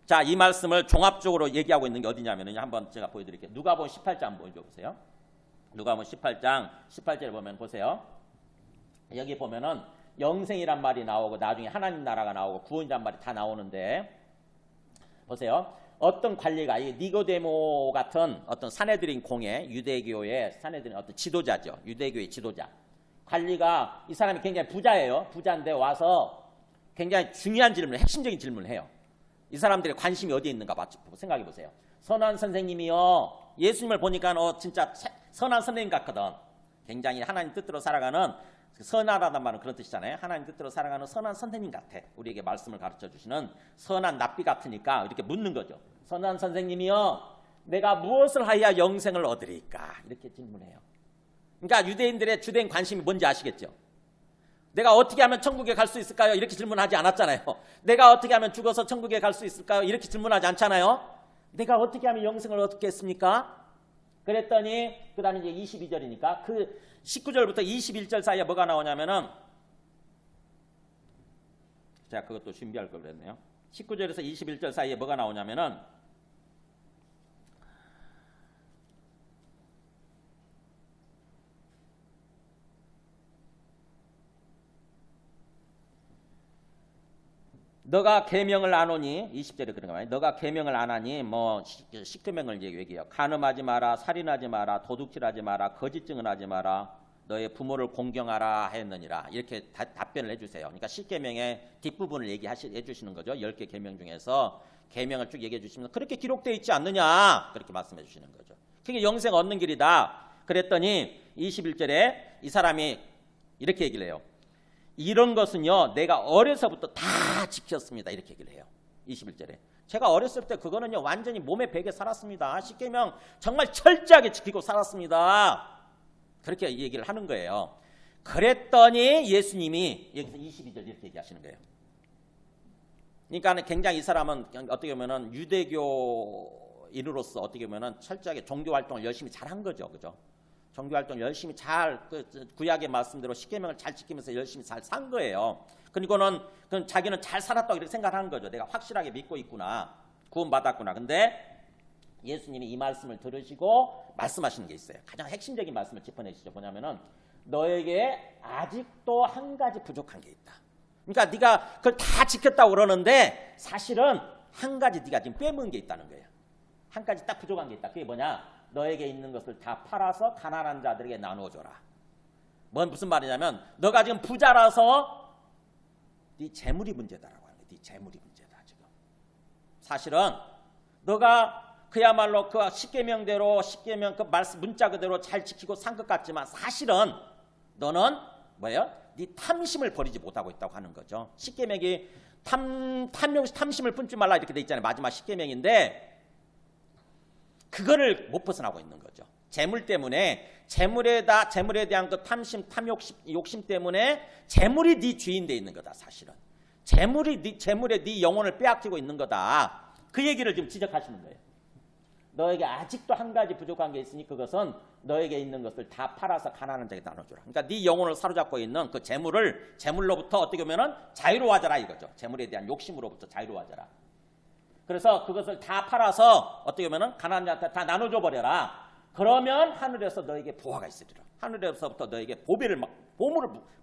자, 이 말씀을 종합적으로 얘기하고 있는 게 어디냐면요, 한번 제가 보여드릴게요. 누가복음 18장 한번 보여주세요. 누가복음 18장 18절에 보면 보세요. 여기 보면은 영생이란 말이 나오고 나중에 하나님 나라가 나오고 구원이란 말이 다 나오는데 보세요. 어떤 관리가 이 니고데모 같은 어떤 사내들인 공예 유대교의 사내들인 어떤 지도자죠. 유대교의 지도자. 관리가 이 사람이 굉장히 부자예요. 부자인데 와서 굉장히 중요한 질문을 핵심적인 질문을 해요. 이 사람들의 관심이 어디에 있는가 생각해 보세요. 선한 선생님이요. 예수님을 보니까 진짜 선한 선생님 같거든. 굉장히 하나님 뜻대로 살아가는 선하다는 말은 그런 뜻이잖아요. 하나님 뜻대로 살아가는 선한 선생님 같아. 우리에게 말씀을 가르쳐 주시는 선한 납비 같으니까 이렇게 묻는 거죠. 선한 선생님이요. 내가 무엇을 하여야 영생을 얻으리까? 이렇게 질문해요. 그러니까 유대인들의 주된 관심이 뭔지 아시겠죠? 내가 어떻게 하면 천국에 갈 수 있을까요? 이렇게 질문하지 않았잖아요. 내가 어떻게 하면 죽어서 천국에 갈 수 있을까요? 이렇게 질문하지 않잖아요. 내가 어떻게 하면 영생을 얻겠습니까? 그랬더니 그 다음에 이제 22절이니까 그 19절부터 21절 사이에 뭐가 나오냐면은 제가 그것도 준비할 걸 그랬네요. 19절에서 21절 사이에 뭐가 나오냐면은 너가 계명을 안 오니 20절에 그런 거 말이에요. 너가 계명을 안 하니 뭐 십계명을 이제 얘기해요. 간음하지 마라, 살인하지 마라, 도둑질하지 마라, 거짓 증언하지 마라, 너의 부모를 공경하라 했느니라. 이렇게 답변을 해주세요. 그러니까 십계명의 뒷부분을 얘기해 주시는 거죠. 10개 계명 중에서 계명을 쭉 얘기해 주시면 그렇게 기록되어 있지 않느냐 그렇게 말씀해 주시는 거죠. 그게 영생 얻는 길이다. 그랬더니 21절에 이 사람이 이렇게 얘기를 해요. 이런 것은요 내가 어려서부터 다 지켰습니다. 이렇게 얘기를 해요. 21절에 제가 어렸을 때 그거는요 완전히 몸에 배게 살았습니다. 십계명 정말 철저하게 지키고 살았습니다. 그렇게 얘기를 하는 거예요. 그랬더니 예수님이 여기서 22절 이렇게 얘기하시는 거예요. 그러니까 굉장히 이 사람은 어떻게 보면은 유대교인으로서 어떻게 보면은 철저하게 종교 활동을 열심히 잘한 거죠. 그죠? 종교 활동 열심히 잘 구약의 말씀대로 십계명을 잘 지키면서 열심히 잘 산 거예요. 그리고는 자기는 잘 살았다고 이렇게 생각하는 거죠. 내가 확실하게 믿고 있구나. 구원받았구나. 근데 예수님이 이 말씀을 들으시고 말씀하시는 게 있어요. 가장 핵심적인 말씀을 짚어내시죠. 뭐냐면은 너에게 아직도 한 가지 부족한 게 있다. 그러니까 네가 그걸 다 지켰다고 그러는데 사실은 한 가지 네가 지금 빼먹은 게 있다는 거예요. 한 가지 딱 부족한 게 있다. 그게 뭐냐? 너에게 있는 것을 다 팔아서 가난한 자들에게 나누어줘라. 무슨 말이냐면 너가 지금 부자라서 네 재물이 문제다라고 하는 거야. 네 재물이 문제다 지금. 사실은 너가 그야말로 그 십계명대로 십계명 그 말씀 문자 그대로 잘 지키고 산 것 같지만 사실은 너는 뭐예요? 네 탐심을 버리지 못하고 있다고 하는 거죠. 십계명이 탐심을 품지 말라 이렇게 돼 있잖아요. 마지막 십계명인데 그거를 못 벗어나고 있는 거죠. 재물 때문에 재물에 대한 그 탐심, 욕심 때문에 재물이 네 주인 돼 있는 거다. 사실은 재물에 네 영혼을 빼앗기고 있는 거다. 그 얘기를 지금 지적하시는 거예요. 너에게 아직도 한 가지 부족한 게 있으니 그것은 너에게 있는 것을 다 팔아서 가난한 자에게 나눠주라. 그러니까 네 영혼을 사로잡고 있는 그 재물로부터 어떻게 보면은 자유로워져라 이거죠. 재물에 대한 욕심으로부터 자유로워져라. 그래서 그것을 다 팔아서 어떻게 보면은 가난한 자한테 다 나눠줘 버려라. 그러면 하늘에서 너에게 보화가 있으리라. 하늘에서부터 너에게 보물을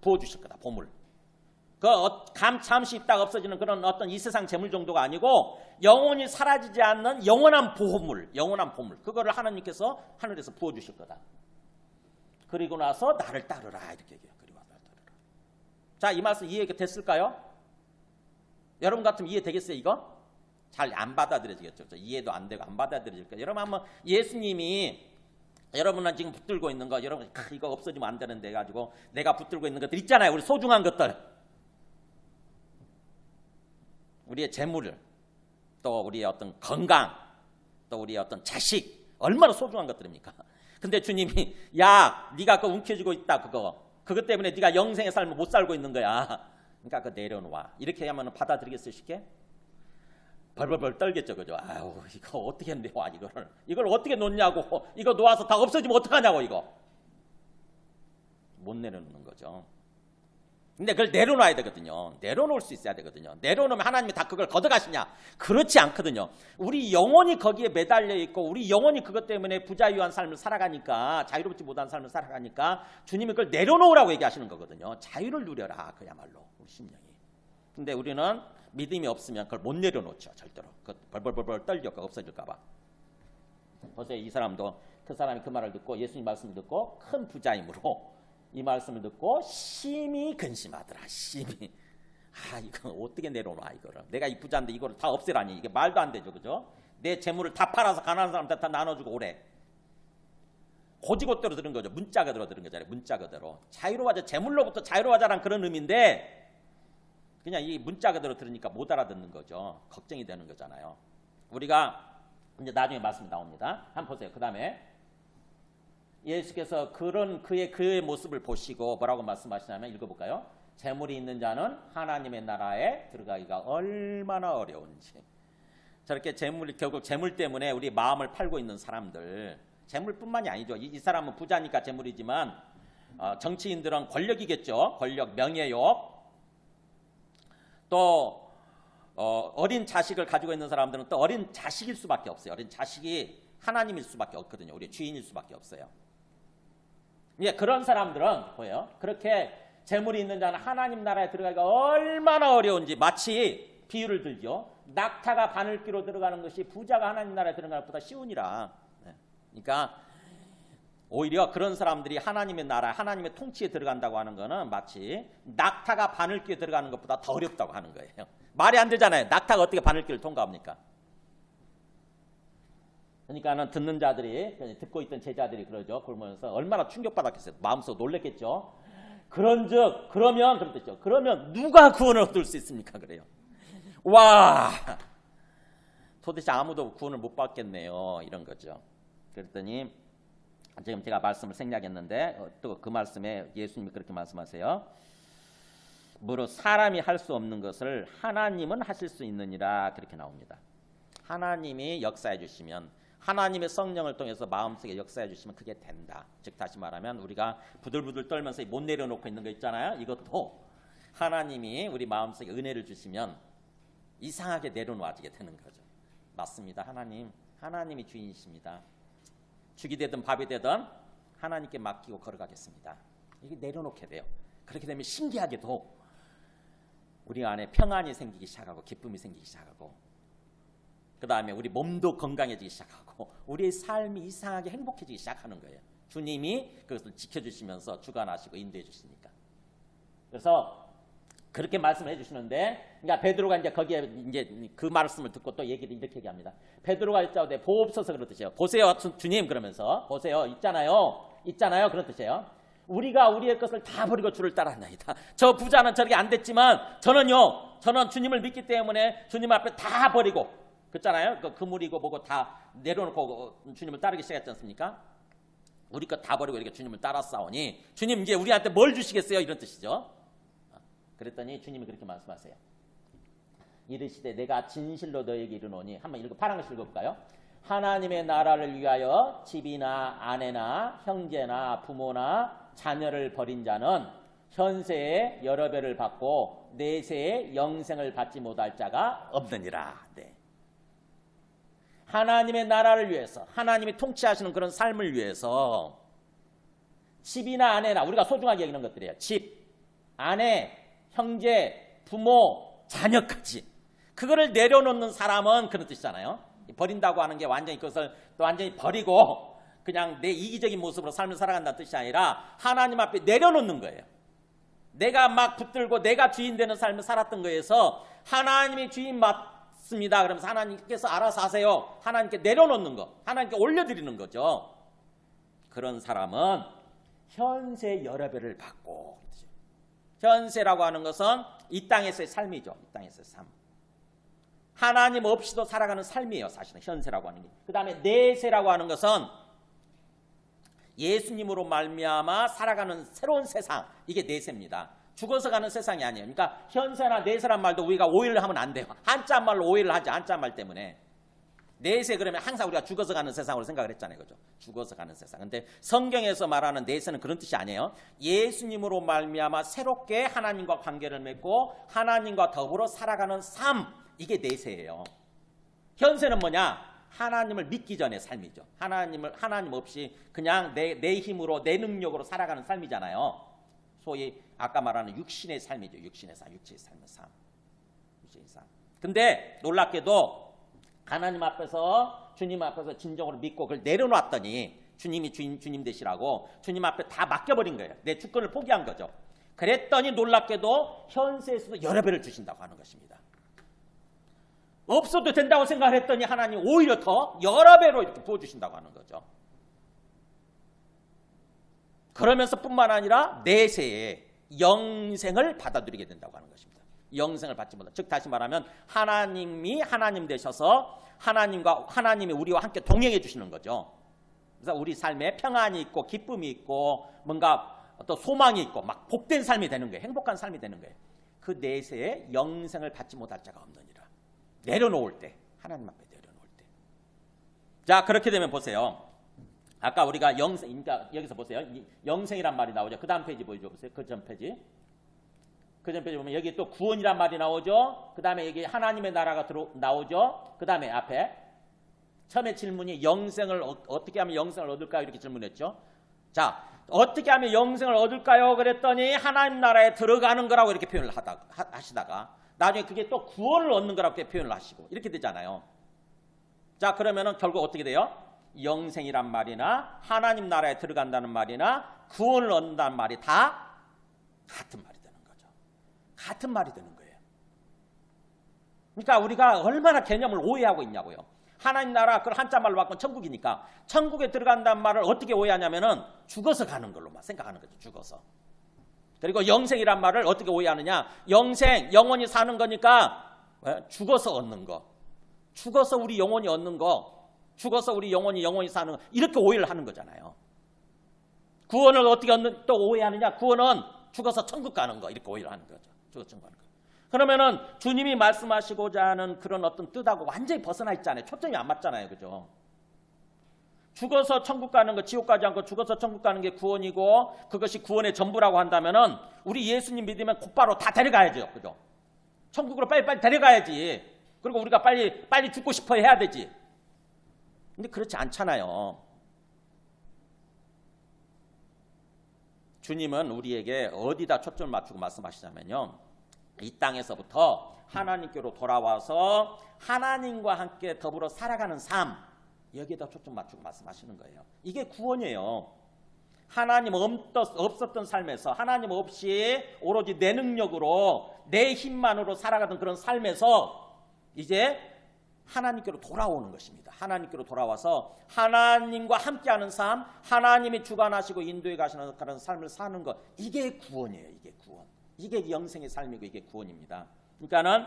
부어주실 거다. 보물. 잠시 있다가 없어지는 그런 어떤 이 세상 재물 정도가 아니고 영원히 사라지지 않는 영원한 보물. 그거를 하나님께서 하늘에서 부어주실 거다. 그리고 나서 나를 따르라 이렇게 얘기해요. 그리고 나를 따르라. 자, 이 말씀 이해 됐을까요? 여러분 같으면 이해 되겠어요 이거? 잘 안 받아들여지겠죠. 이해도 안 되고 안 받아들여질 거예요. 여러분 한번 예수님이 여러분은 지금 붙들고 있는 거 여러분 이거 없어지면 안 되는데 가지고 내가 붙들고 있는 것들 있잖아요. 우리 소중한 것들. 우리의 재물, 또 우리의 어떤 건강, 또 우리의 어떤 자식 얼마나 소중한 것들입니까? 근데 주님이 야 네가 그거 움켜쥐고 있다 그것 때문에 네가 영생의 삶을 못 살고 있는 거야. 그러니까 그거 내려놓아. 이렇게 하면 받아들이겠어요 쉽게? 벌벌벌 떨겠죠, 그죠? 아유, 이거 어떻게 내와 이걸 어떻게 놓냐고. 이거 놓아서 다 없어지면 어떡하냐고 이거. 못 내려놓는 거죠. 근데 그걸 내려놔야 되거든요. 내려놓을 수 있어야 되거든요. 내려놓으면 하나님이 다 그걸 걷어가시냐? 그렇지 않거든요. 우리 영혼이 거기에 매달려 있고 우리 영혼이 그것 때문에 부자유한 삶을 살아가니까, 자유롭지 못한 삶을 살아가니까 주님이 그걸 내려놓으라고 얘기하시는 거거든요. 자유를 누려라, 그야말로 우리 심령이. 근데 우리는 믿음이 없으면 그걸 못 내려놓죠. 절대로. 그 벌벌벌벌 떨려 없어질까 봐. 보세요. 이 사람도 그 사람이 그 말을 듣고 예수님 말씀을 듣고 큰 부자임으로 이 말씀을 듣고 심히 근심하더라. 심히. 이거 어떻게 내려놔 이거를. 내가 이 부자인데 이거를 다 없애라니. 이게 말도 안 되죠. 그죠? 내 재물을 다 팔아서 가난한 사람한테 다 나눠주고 오래. 고지고대로 들은 거죠. 문자 그대로 들은 거잖아요. 문자 그대로. 자유로워져. 재물로부터 자유로워져라는 그런 의미인데 그냥 이 문자 그대로 들으니까 못 알아듣는 거죠. 걱정이 되는 거잖아요. 우리가 이제 나중에 말씀이 나옵니다. 한번 보세요. 그 다음에 예수께서 그런 그의 모습을 보시고 뭐라고 말씀하시냐면 읽어볼까요? 재물이 있는 자는 하나님의 나라에 들어가기가 얼마나 어려운지. 저렇게 결국 재물 때문에 우리 마음을 팔고 있는 사람들, 재물뿐만이 아니죠. 이 사람은 부자니까 재물이지만 정치인들은 권력이겠죠. 권력, 명예욕. 또 어린 자식을 가지고 있는 사람들은 또 어린 자식일 수밖에 없어요. 어린 자식이 하나님일 수밖에 없거든요. 우리 주인일 수밖에 없어요. 예, 그런 사람들은 뭐예요? 그렇게 재물이 있는 자는 하나님 나라에 들어가기가 얼마나 어려운지 마치 비유를 들죠. 낙타가 바늘귀로 들어가는 것이 부자가 하나님 나라에 들어가는 것보다 쉬우니라. 그러니까 오히려 그런 사람들이 하나님의 나라, 하나님의 통치에 들어간다고 하는 것은 마치 낙타가 바늘귀에 들어가는 것보다 더 어렵다고 하는 거예요. 말이 안 되잖아요. 낙타가 어떻게 바늘귀를 통과합니까? 그러니까는 듣는 자들이, 듣고 있던 제자들이 그러죠. 그러면서 얼마나 충격받았겠어요. 마음속 놀랬겠죠. 그런즉 그러면 그랬죠. 그러면 누가 구원을 얻을 수 있습니까? 그래요. 와, 도대체 아무도 구원을 못 받겠네요. 이런 거죠. 그랬더니 지금 제가 말씀을 생략했는데 또 그 말씀에 예수님이 그렇게 말씀하세요. 무릇 사람이 할 수 없는 것을 하나님은 하실 수 있느니라. 그렇게 나옵니다. 하나님이 역사해 주시면, 하나님의 성령을 통해서 마음속에 역사해 주시면 그게 된다. 즉 다시 말하면 우리가 부들부들 떨면서 못 내려놓고 있는 거 있잖아요. 이것도 하나님이 우리 마음속에 은혜를 주시면 이상하게 내려놓아지게 되는 거죠. 맞습니다. 하나님이 주인이십니다. 죽이 되든 밥이 되든 하나님께 맡기고 걸어가겠습니다. 이게 내려놓게 돼요. 그렇게 되면 신기하게도 우리 안에 평안이 생기기 시작하고 기쁨이 생기기 시작하고 그 다음에 우리 몸도 건강해지기 시작하고 우리의 삶이 이상하게 행복해지기 시작하는 거예요. 주님이 그것을 지켜주시면서 주관하시고 인도해 주시니까. 그래서 그렇게 말씀을 해주시는데, 그러니까 베드로가 이제 거기에 이제 그 말씀을 듣고 또 얘기를 이렇게 얘기합니다. 베드로가 일자오되 보옵소서 그런 뜻이에요. 보세요, 주님 그러면서 보세요, 있잖아요 그런 뜻이에요. 우리가 우리의 것을 다 버리고 주를 따랐나이다. 저 부자는 저렇게 안 됐지만 저는 주님을 믿기 때문에 주님 앞에 다 버리고, 그렇잖아요. 그 그물이고 뭐고 다 내려놓고 주님을 따르기 시작했지 않습니까? 우리 것 다 버리고 이렇게 주님을 따랐사오니 주님 이제 우리한테 뭘 주시겠어요? 이런 뜻이죠. 그랬더니 주님이 그렇게 말씀하세요. 이르시되 내가 진실로 너에게 이르노니, 한번 파란 글씨 읽어볼까요? 하나님의 나라를 위하여 집이나 아내나 형제나 부모나 자녀를 버린 자는 현세에 여러 배를 받고 내세에 영생을 받지 못할 자가 없느니라. 네. 하나님의 나라를 위해서, 하나님이 통치하시는 그런 삶을 위해서 집이나 아내나, 우리가 소중하게 여기는 것들이에요. 집, 아내, 형제, 부모, 자녀까지 그거를 내려놓는 사람은 그런 뜻이잖아요. 버린다고 하는 게 완전히 그것을 또 완전히 버리고 그냥 내 이기적인 모습으로 삶을 살아간다는 뜻이 아니라 하나님 앞에 내려놓는 거예요. 내가 막 붙들고 내가 주인 되는 삶을 살았던 거에서 하나님이 주인 맞습니다. 그러면서 하나님께서 알아서 하세요. 하나님께 내려놓는 거, 하나님께 올려드리는 거죠. 그런 사람은 현세 여러 배를 받고, 현세라고 하는 것은 이 땅에서의 삶이죠. 이 땅에서의 삶. 하나님 없이도 살아가는 삶이에요. 사실은 현세라고 하는 게. 그 다음에 내세라고 하는 것은 예수님으로 말미암아 살아가는 새로운 세상, 이게 내세입니다. 죽어서 가는 세상이 아니에요. 그러니까 현세나 내세란 말도 우리가 오해를 하면 안 돼요. 한자 말로 오해를 하지, 한자 말 때문에. 내세 그러면 항상 우리가 죽어서 가는 세상으로 생각을 했잖아요. 그죠? 죽어서 가는 세상. 근데 성경에서 말하는 내세는 그런 뜻이 아니에요. 예수님으로 말미암아 새롭게 하나님과 관계를 맺고 하나님과 더불어 살아가는 삶. 이게 내세예요. 현세는 뭐냐? 하나님을 믿기 전의 삶이죠. 하나님 없이 그냥 내 힘으로 내 능력으로 살아가는 삶이잖아요. 소위 아까 말하는 육신의 삶이죠. 육신의 삶. 육신의 삶. 근데 놀랍게도 하나님 앞에서 주님 앞에서 진정으로 믿고 그걸 내려놨더니 주님이 주님 되시라고 주님 앞에 다 맡겨버린 거예요. 내 주권을 포기한 거죠. 그랬더니 놀랍게도 현세에서도 여러 배를 주신다고 하는 것입니다. 없어도 된다고 생각했더니 하나님 오히려 더 여러 배로 이렇게 부어주신다고 하는 거죠. 그러면서 뿐만 아니라 내세에 영생을 받아들이게 된다고 하는 것입니다. 영생을 받지 못한, 즉 다시 말하면 하나님이 하나님 되셔서 하나님이 우리와 함께 동행해 주시는 거죠. 그래서 우리 삶에 평안이 있고 기쁨이 있고 뭔가 또 소망이 있고 막 복된 삶이 되는 거예요. 행복한 삶이 되는 거예요. 그 내세에 영생을 받지 못할 자가 없느니라. 내려놓을 때, 하나님 앞에 내려놓을 때. 자, 그렇게 되면 보세요. 아까 우리가 그러니까 여기서 보세요. 영생이란 말이 나오죠. 그 다음 페이지 보여주세요. 그 전 페이지. 그 전 페이지 보면 여기 또 구원이란 말이 나오죠. 그 다음에 여기 하나님의 나라가 나오죠. 그 다음에 앞에 처음에 질문이 영생을 어떻게 하면 영생을 얻을까요? 이렇게 질문했죠. 자, 어떻게 하면 영생을 얻을까요? 그랬더니 하나님 나라에 들어가는 거라고 이렇게 표현을 하시다가 나중에 그게 또 구원을 얻는 거라고 이렇게 표현을 하시고 이렇게 되잖아요. 자, 그러면은 결국 어떻게 돼요? 영생이란 말이나 하나님 나라에 들어간다는 말이나 구원을 얻는다는 말이 다 같은 말이 되는 거죠. 같은 말이 되는 거예요. 그러니까 우리가 얼마나 개념을 오해하고 있냐고요. 하나님 나라 그걸 한자말로 바꾸면 천국이니까 천국에 들어간다는 말을 어떻게 오해하냐면은 죽어서 가는 걸로만 생각하는 거죠. 죽어서. 그리고 영생이란 말을 어떻게 오해하느냐? 영생, 영원히 사는 거니까 죽어서 얻는 거. 죽어서 우리 영원히 얻는 거. 죽어서 우리 영원히 사는 거. 이렇게 오해를 하는 거잖아요. 구원을 어떻게 또 오해하느냐? 구원은 죽어서 천국 가는 거. 이렇게 오해를 하는 거죠. 죽어서 천국 가는 거. 그러면은 주님이 말씀하시고자 하는 그런 어떤 뜻하고 완전히 벗어나 있잖아요. 초점이 안 맞잖아요. 그죠? 죽어서 천국 가는 거, 지옥 가지 않고 죽어서 천국 가는 게 구원이고 그것이 구원의 전부라고 한다면은 우리 예수님 믿으면 곧바로 다 데려가야죠. 그죠? 천국으로 빨리 데려가야지. 그리고 우리가 빨리 죽고 싶어 해야 되지. 근데 그렇지 않잖아요. 주님은 우리에게 어디다 초점을 맞추고 말씀하시냐면요. 이 땅에서부터 하나님께로 돌아와서 하나님과 함께 더불어 살아가는 삶, 여기에다 초점 맞추고 말씀하시는 거예요. 이게 구원이에요. 하나님 없었던 삶에서 하나님 없이 오로지 내 능력으로 내 힘만으로 살아가던 그런 삶에서 이제 하나님께로 돌아오는 것입니다. 하나님께로 돌아와서 하나님과 함께하는 삶, 하나님이 주관하시고 인도해 가시는 그런 삶을 사는 것, 이게 구원이에요. 이게 구원. 이게 영생의 삶이고 이게 구원입니다. 그러니까는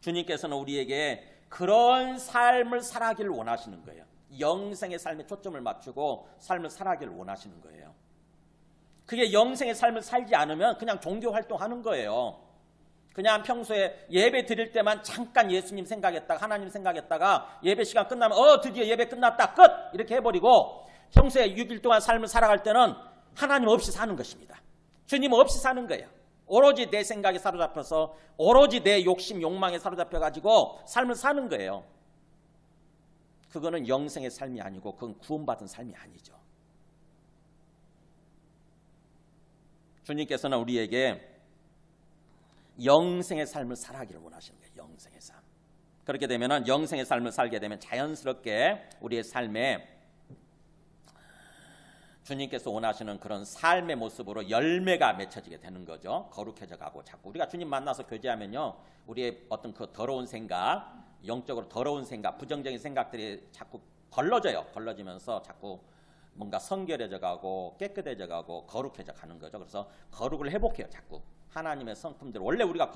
주님께서는 우리에게 그런 삶을 살아가기를 원하시는 거예요. 영생의 삶에 초점을 맞추고 삶을 살아가기를 원하시는 거예요. 그게 영생의 삶을 살지 않으면 그냥 종교 활동하는 거예요. 그냥 평소에 예배 드릴 때만 잠깐 예수님 생각했다가 하나님 생각했다가 예배 시간 끝나면 드디어 예배 끝났다 끝 이렇게 해버리고 평소에 6일 동안 삶을 살아갈 때는 하나님 없이 사는 것입니다. 주님 없이 사는 거예요. 오로지 내 생각에 사로잡혀서 오로지 내 욕심 욕망에 사로잡혀가지고 삶을 사는 거예요. 그거는 영생의 삶이 아니고 그건 구원받은 삶이 아니죠. 주님께서는 우리에게 영생의 삶을 살아가기를 원하시는 거예요. 영생의 삶. 그렇게 되면 영생의 삶을 살게 되면 자연스럽게 우리의 삶에 주님께서 원하시는 그런 삶의 모습으로 열매가 맺혀지게 되는 거죠. 거룩해져 가고 자꾸 우리가 주님 만나서 교제하면요. 우리의 어떤 그 더러운 생각, 영적으로 더러운 생각, 부정적인 생각들이 자꾸 걸러지면서 자꾸 뭔가 성결해져 가고 깨끗해져 가고 거룩해져 가는 거죠. 그래서 거룩을 회복해요. 자꾸 하나님의 성품들. 원래 우리가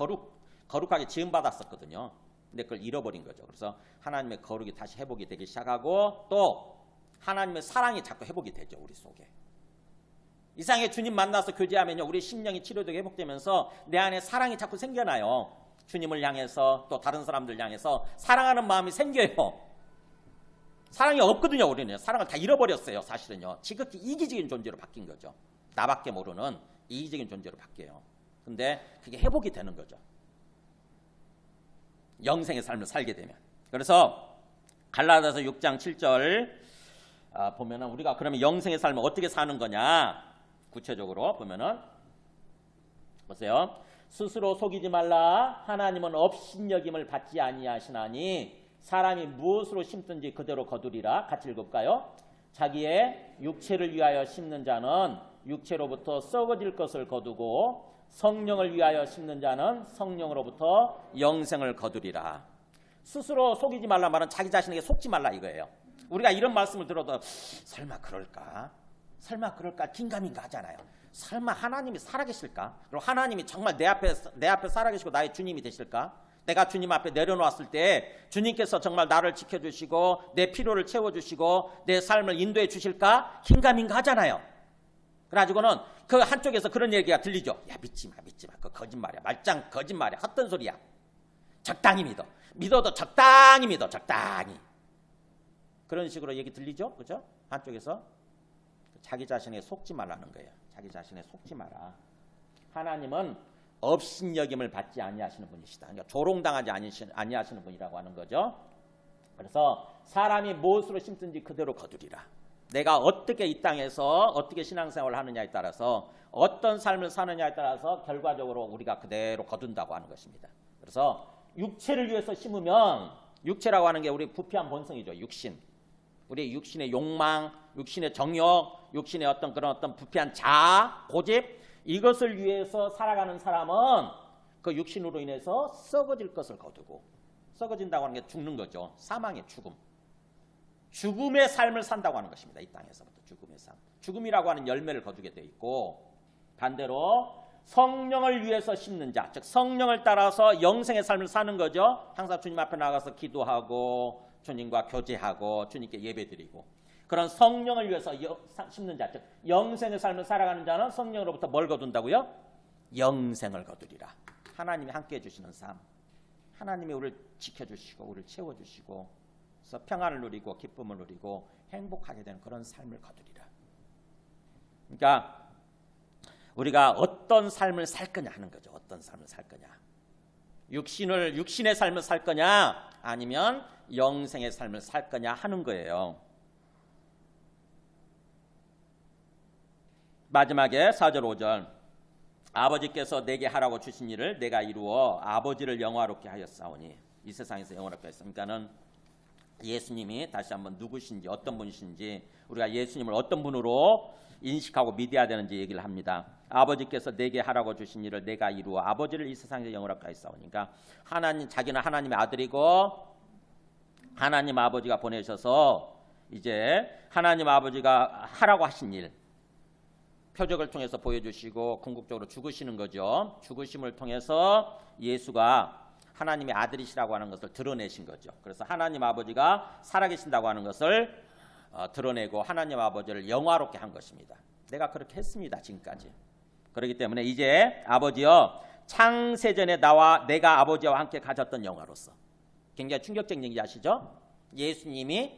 거룩하게 지음받았었거든요. 근데 그걸 잃어버린 거죠. 그래서 하나님의 거룩이 다시 회복이 되기 시작하고 또 하나님의 사랑이 자꾸 회복이 되죠. 우리 속에. 이상하게 주님 만나서 교제하면요. 우리 심령이 치료되고 회복되면서 내 안에 사랑이 자꾸 생겨나요. 주님을 향해서 또 다른 사람들 향해서 사랑하는 마음이 생겨요. 사랑이 없거든요. 우리는 사랑을 다 잃어버렸어요. 사실은요. 지극히 이기적인 존재로 바뀐 거죠. 나밖에 모르는 이기적인 존재로 바뀌어요. 근데 그게 회복이 되는 거죠. 영생의 삶을 살게 되면. 그래서 갈라디아서 6장 7절 보면은 우리가 그러면 영생의 삶을 어떻게 사는 거냐? 구체적으로 보면은 보세요. 스스로 속이지 말라. 하나님은 업신여김을 받지 아니하시나니 사람이 무엇으로 심든지 그대로 거두리라. 같이 읽을까요? 자기의 육체를 위하여 심는 자는 육체로부터 썩어질 것을 거두고 성령을 위하여 심는 자는 성령으로부터 영생을 거두리라. 스스로 속이지 말라 말은 자기 자신에게 속지 말라 이거예요. 우리가 이런 말씀을 들어도 설마 그럴까? 설마 그럴까? 긴가민가 하잖아요. 설마 하나님이 살아계실까? 그리고 하나님이 정말 내 앞에 살아계시고 나의 주님이 되실까? 내가 주님 앞에 내려놓았을 때 주님께서 정말 나를 지켜주시고 내 필요를 채워주시고 내 삶을 인도해 주실까? 긴가민가 하잖아요. 그래가지고는 그 한쪽에서 그런 얘기가 들리죠. 야 믿지마 그거 거짓말이야. 말짱 거짓말이야. 헛된 소리야. 적당히 믿어. 믿어도 적당히 믿어. 적당히. 그런 식으로 얘기 들리죠. 그죠? 한쪽에서 자기 자신에 속지 말라는 거예요. 자기 자신에 속지 마라. 하나님은 업신여김을 받지 아니하시는 분이시다. 그러니까 조롱당하지 아니하시는 분이라고 하는 거죠. 그래서 사람이 무엇으로 심든지 그대로 거두리라. 내가 어떻게 이 땅에서 어떻게 신앙생활을 하느냐에 따라서 어떤 삶을 사느냐에 따라서 결과적으로 우리가 그대로 거둔다고 하는 것입니다. 그래서 육체를 위해서 심으면 육체라고 하는 게 우리 부패한 본성이죠. 육신. 우리 육신의 욕망, 육신의 정욕, 육신의 어떤 그런 어떤 부패한 자아, 고집 이것을 위해서 살아가는 사람은 그 육신으로 인해서 썩어질 것을 거두고 썩어진다고 하는 게 죽는 거죠. 사망의 죽음. 죽음의 삶을 산다고 하는 것입니다. 이 땅에서부터 죽음의 삶. 죽음이라고 하는 열매를 거두게 돼 있고 반대로 성령을 위해서 심는 자, 즉 성령을 따라서 영생의 삶을 사는 거죠. 항상 주님 앞에 나가서 기도하고 주님과 교제하고 주님께 예배드리고 그런 성령을 위해서 심는 자, 즉 영생의 삶을 살아가는 자는 성령으로부터 뭘 거둔다고요? 영생을 거두리라. 하나님이 함께해 주시는 삶. 하나님이 우리를 지켜주시고 우리를 채워주시고 그래서 평안을 누리고 기쁨을 누리고 행복하게 되는 그런 삶을 거두리라. 그러니까 우리가 어떤 삶을 살 거냐 하는 거죠. 어떤 삶을 살 거냐. 육신의 삶을 살 거냐 아니면 영생의 삶을 살 거냐 하는 거예요. 마지막에 4절 5절 아버지께서 내게 하라고 주신 일을 내가 이루어 아버지를 영화롭게 하였사오니 이 세상에서 영화롭게 하였습니다. 그러니까는 예수님이 다시 한번 누구신지 어떤 분이신지 우리가 예수님을 어떤 분으로 인식하고 믿어야 되는지 얘기를 합니다. 아버지께서 내게 하라고 주신 일을 내가 이루어 아버지를 이 세상에 영원하게 하였사오니까 하나님 자기는 하나님의 아들이고 하나님 아버지가 보내셔서 이제 하나님 아버지가 하라고 하신 일 표적을 통해서 보여주시고 궁극적으로 죽으시는 거죠. 죽으심을 통해서 예수가 하나님의 아들이시라고 하는 것을 드러내신 거죠. 그래서 하나님 아버지가 살아계신다고 하는 것을 드러내고 하나님 아버지를 영화롭게 한 것입니다. 내가 그렇게 했습니다. 지금까지. 그렇기 때문에 이제 아버지여 창세전에 나와 내가 아버지와 함께 가졌던 영화로서 굉장히 충격적인 얘기 아시죠? 예수님이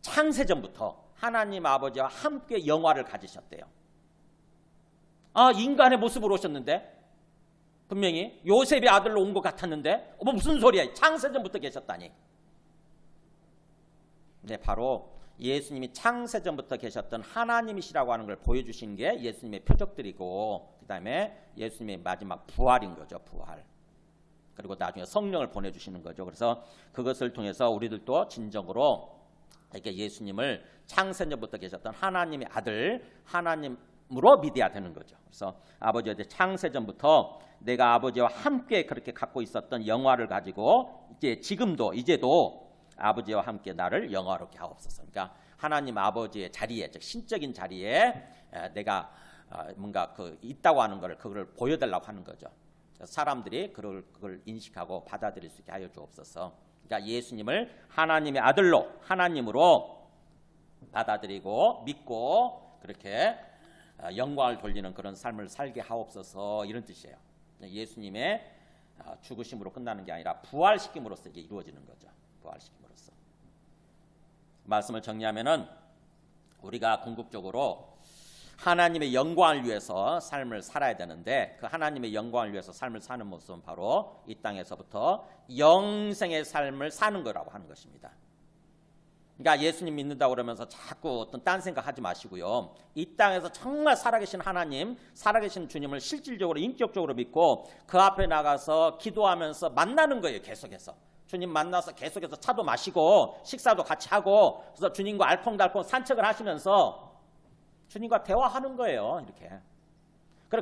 창세전부터 하나님 아버지와 함께 영화를 가지셨대요. 인간의 모습으로 오셨는데 분명히 요셉의 아들로 온 것 같았는데 무슨 소리야. 창세전부터 계셨다니. 네, 바로 예수님이 창세전부터 계셨던 하나님이시라고 하는 걸 보여주신 게 예수님의 표적들이고 그 다음에 예수님의 마지막 부활인 거죠. 부활. 그리고 나중에 성령을 보내주시는 거죠. 그래서 그것을 통해서 우리들도 진정으로 이렇게 예수님을 창세전부터 계셨던 하나님의 아들 하나님으로 믿어야 되는 거죠. 그래서 아버지의 창세전부터 내가 아버지와 함께 그렇게 갖고 있었던 영화를 가지고 이제 지금도 이제도 아버지와 함께 나를 영화롭게 하옵소서. 그러니까 하나님 아버지의 자리에 즉 신적인 자리에 내가 뭔가 있다고 하는 것을 그걸 보여달라고 하는 거죠. 사람들이 그걸 인식하고 받아들일 수 있게 하여 주옵소서. 그러니까 예수님을 하나님의 아들로 하나님으로 받아들이고 믿고 그렇게 영광을 돌리는 그런 삶을 살게 하옵소서 이런 뜻이에요. 예수님의 죽으심으로 끝나는 게 아니라 부활시킴으로써 이게 이루어지는 거죠. 부활시킴으로써. 말씀을 정리하면은 우리가 궁극적으로 하나님의 영광을 위해서 삶을 살아야 되는데 그 하나님의 영광을 위해서 삶을 사는 모습은 바로 이 땅에서부터 영생의 삶을 사는 거라고 하는 것입니다. 그러니까 예수님 믿는다고 그러면서 자꾸 어떤 딴 생각하지 마시고요. 이 땅에서 정말 살아계신 하나님, 살아계신 주님을 실질적으로 인격적으로 믿고 그 앞에 나가서 기도하면서 만나는 거예요. 계속해서. 주님 만나서 계속해서 차도 마시고 식사도 같이 하고 그래서 주님과 알콩달콩 산책을 하시면서 주님과 대화하는 거예요. 이렇게.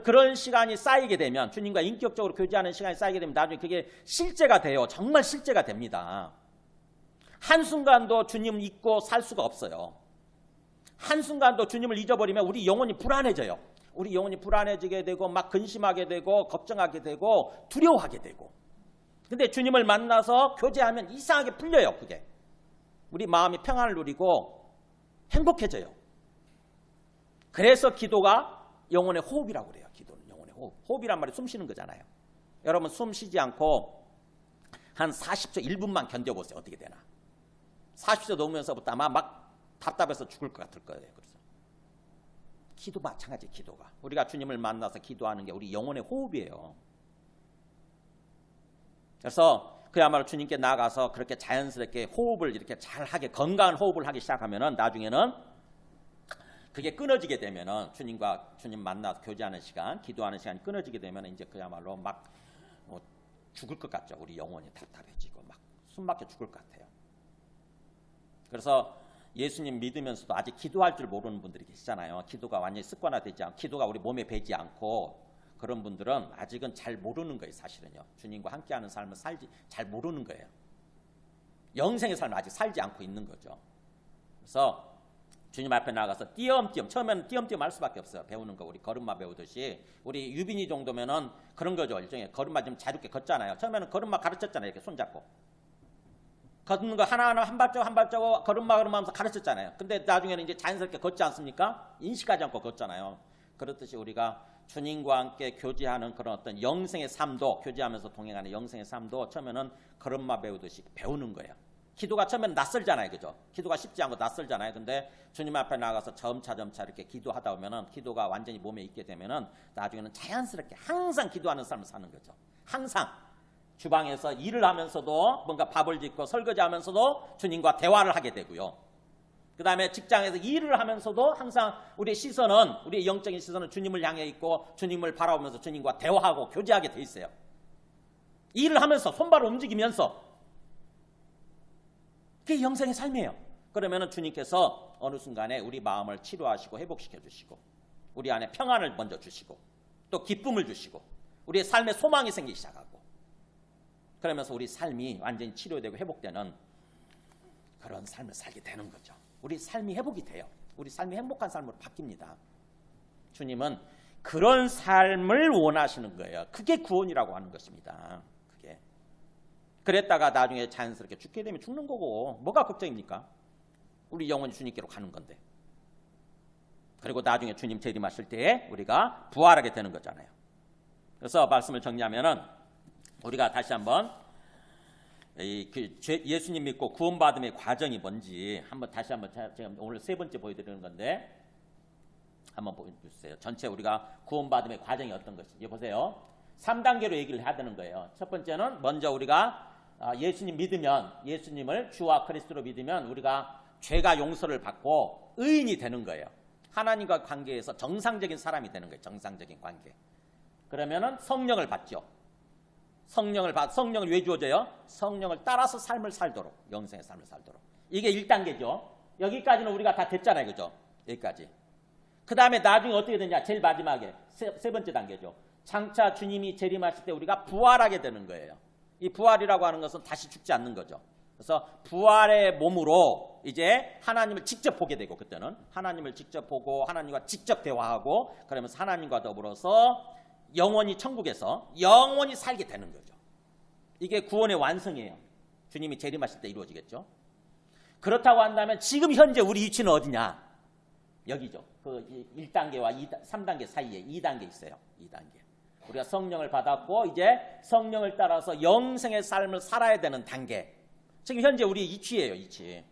그런 시간이 쌓이게 되면 주님과 인격적으로 교제하는 시간이 쌓이게 되면 나중에 그게 실제가 돼요. 정말 실제가 됩니다. 한순간도 주님 잊고 살 수가 없어요. 한순간도 주님을 잊어버리면 우리 영혼이 불안해져요. 우리 영혼이 불안해지게 되고 막 근심하게 되고 걱정하게 되고 두려워하게 되고. 근데 주님을 만나서 교제하면 이상하게 풀려요. 그게. 우리 마음이 평안을 누리고 행복해져요. 그래서 기도가 영혼의 호흡이라고 그래요. 기도는 영혼의 호흡. 호흡이란 말이 숨 쉬는 거잖아요. 여러분 숨 쉬지 않고 한 40초 1분만 견뎌보세요. 어떻게 되나. 40초 넘으면서부터 아마 막 답답해서 죽을 것 같을 거예요. 그래서 기도 마찬가지 기도가. 우리가 주님을 만나서 기도하는 게 우리 영혼의 호흡이에요. 그래서 그야말로 주님께 나가서 그렇게 자연스럽게 호흡을 이렇게 잘하게 건강한 호흡을 하기 시작하면은 나중에는 그게 끊어지게 되면은 주님 만나서 교제하는 시간, 기도하는 시간이 끊어지게 되면은 이제 그야말로 막 죽을 것 같죠. 우리 영혼이 답답해지고 막 숨막혀 죽을 것 같아요. 그래서 예수님 믿으면서도 아직 기도할 줄 모르는 분들이 계시잖아요. 기도가 완전히 습관화되지 않고 기도가 우리 몸에 배지 않고 그런 분들은 아직은 잘 모르는 거예요. 사실은요. 주님과 함께하는 삶을 잘 모르는 거예요. 영생의 삶을 아직 살지 않고 있는 거죠. 그래서 주님 앞에 나가서 띄엄띄엄 처음에는 띄엄띄엄 할 수밖에 없어요. 배우는 거 우리 걸음마 배우듯이 우리 유빈이 정도면은 그런 거죠. 일종의 걸음마 좀 자유롭게 걷잖아요. 처음에는 걸음마 가르쳤잖아요. 이렇게 손잡고 걷는 거 하나하나 한 발자국 한 발자국 걸음마 하면서 가르쳤잖아요. 근데 나중에는 이제 자연스럽게 걷지 않습니까? 인식하지 않고 걷잖아요. 그렇듯이 우리가 주님과 함께 교제하는 그런 어떤 영생의 삶도 교제하면서 동행하는 영생의 삶도 처음에는 걸음마 배우듯이 배우는 거예요. 기도가 처음에는 낯설잖아요. 그죠? 기도가 쉽지 않고 낯설잖아요. 근데 주님 앞에 나가서 점차 이렇게 기도하다 보면은 기도가 완전히 몸에 있게 되면은 나중에는 자연스럽게 항상 기도하는 삶을 사는 거죠. 항상 주방에서 일을 하면서도 뭔가 밥을 짓고 설거지하면서도 주님과 대화를 하게 되고요. 그 다음에 직장에서 일을 하면서도 항상 우리의 시선은 우리의 영적인 시선은 주님을 향해 있고 주님을 바라보면서 주님과 대화하고 교제하게 돼 있어요. 일을 하면서 손발을 움직이면서 그게 영생의 삶이에요. 그러면은 주님께서 어느 순간에 우리 마음을 치료하시고 회복시켜 주시고 우리 안에 평안을 먼저 주시고 또 기쁨을 주시고 우리의 삶에 소망이 생기기 시작하고 그러면서 우리 삶이 완전히 치료되고 회복되는 그런 삶을 살게 되는 거죠. 우리 삶이 회복이 돼요. 우리 삶이 행복한 삶으로 바뀝니다. 주님은 그런 삶을 원하시는 거예요. 그게 구원이라고 하는 것입니다. 그게. 그랬다가 나중에 자연스럽게 죽게 되면 죽는 거고 뭐가 걱정입니까? 우리 영혼이 주님께로 가는 건데. 그리고 나중에 주님 재림하실 때에 우리가 부활하게 되는 거잖아요. 그래서 말씀을 정리하면은 우리가 다시 한번 예수님 믿고 구원받음의 과정이 뭔지 다시 한번 제가 오늘 세 번째 보여드리는 건데 한번 보여주세요. 전체 우리가 구원받음의 과정이 어떤 것인지 보세요. 3단계로 얘기를 해야 되는 거예요. 첫 번째는 먼저 우리가 예수님 믿으면 예수님을 주와 그리스도로 믿으면 우리가 죄가 용서를 받고 의인이 되는 거예요. 하나님과 관계에서 정상적인 사람이 되는 거예요. 정상적인 관계. 그러면은 성령을 받죠. 성령을 왜 주어져요? 성령을 따라서 삶을 살도록 영생의 삶을 살도록. 이게 1단계죠. 여기까지는 우리가 다 됐잖아요. 그죠? 여기까지. 그 다음에 나중에 어떻게 되냐? 제일 마지막에 세 번째 단계죠. 장차 주님이 재림하실 때 우리가 부활하게 되는 거예요. 이 부활이라고 하는 것은 다시 죽지 않는 거죠. 그래서 부활의 몸으로 이제 하나님을 직접 보게 되고 그때는 하나님을 직접 보고 하나님과 직접 대화하고 그러면서 하나님과 더불어서 영원히 천국에서 영원히 살게 되는 거죠. 이게 구원의 완성이에요. 주님이 재림하실 때 이루어지겠죠. 그렇다고 한다면 지금 현재 우리 위치는 어디냐? 여기죠. 그 1단계와 3단계 사이에 2단계 있어요. 2단계. 우리가 성령을 받았고 이제 성령을 따라서 영생의 삶을 살아야 되는 단계. 지금 현재 우리의 이치예요. 이치.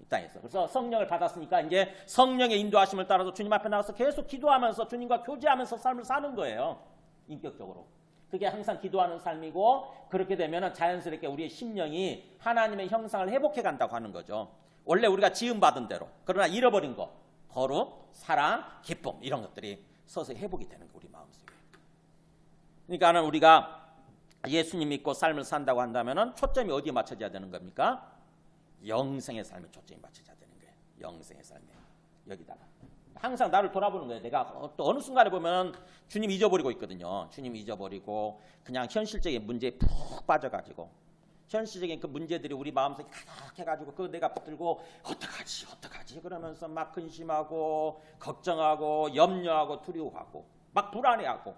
이 땅에서. 그래서 성령을 받았으니까 이제 성령의 인도하심을 따라서 주님 앞에 나가서 계속 기도하면서 주님과 교제하면서 삶을 사는 거예요. 인격적으로. 그게 항상 기도하는 삶이고, 그렇게 되면 자연스럽게 우리의 심령이 하나님의 형상을 회복해 간다고 하는 거죠. 원래 우리가 지음받은 대로. 그러나 잃어버린 거, 거룩, 사랑, 기쁨 이런 것들이 서서히 회복이 되는 거, 우리 마음속에. 그러니까 우리가 예수님 믿고 삶을 산다고 한다면 초점이 어디에 맞춰져야 되는 겁니까? 영생의 삶에 초점이 맞춰져야 되는 거예요. 영생의 삶에. 여기다가. 항상 나를 돌아보는 거예요. 내가 또 어느 순간에 보면 주님 잊어버리고 있거든요. 주님 잊어버리고 그냥 현실적인 문제에 푹 빠져가지고, 현실적인 그 문제들이 우리 마음속에 가득해가지고 그거 내가 붙들고 어떡하지 그러면서 막 근심하고 걱정하고 염려하고 두려워하고 막 불안해하고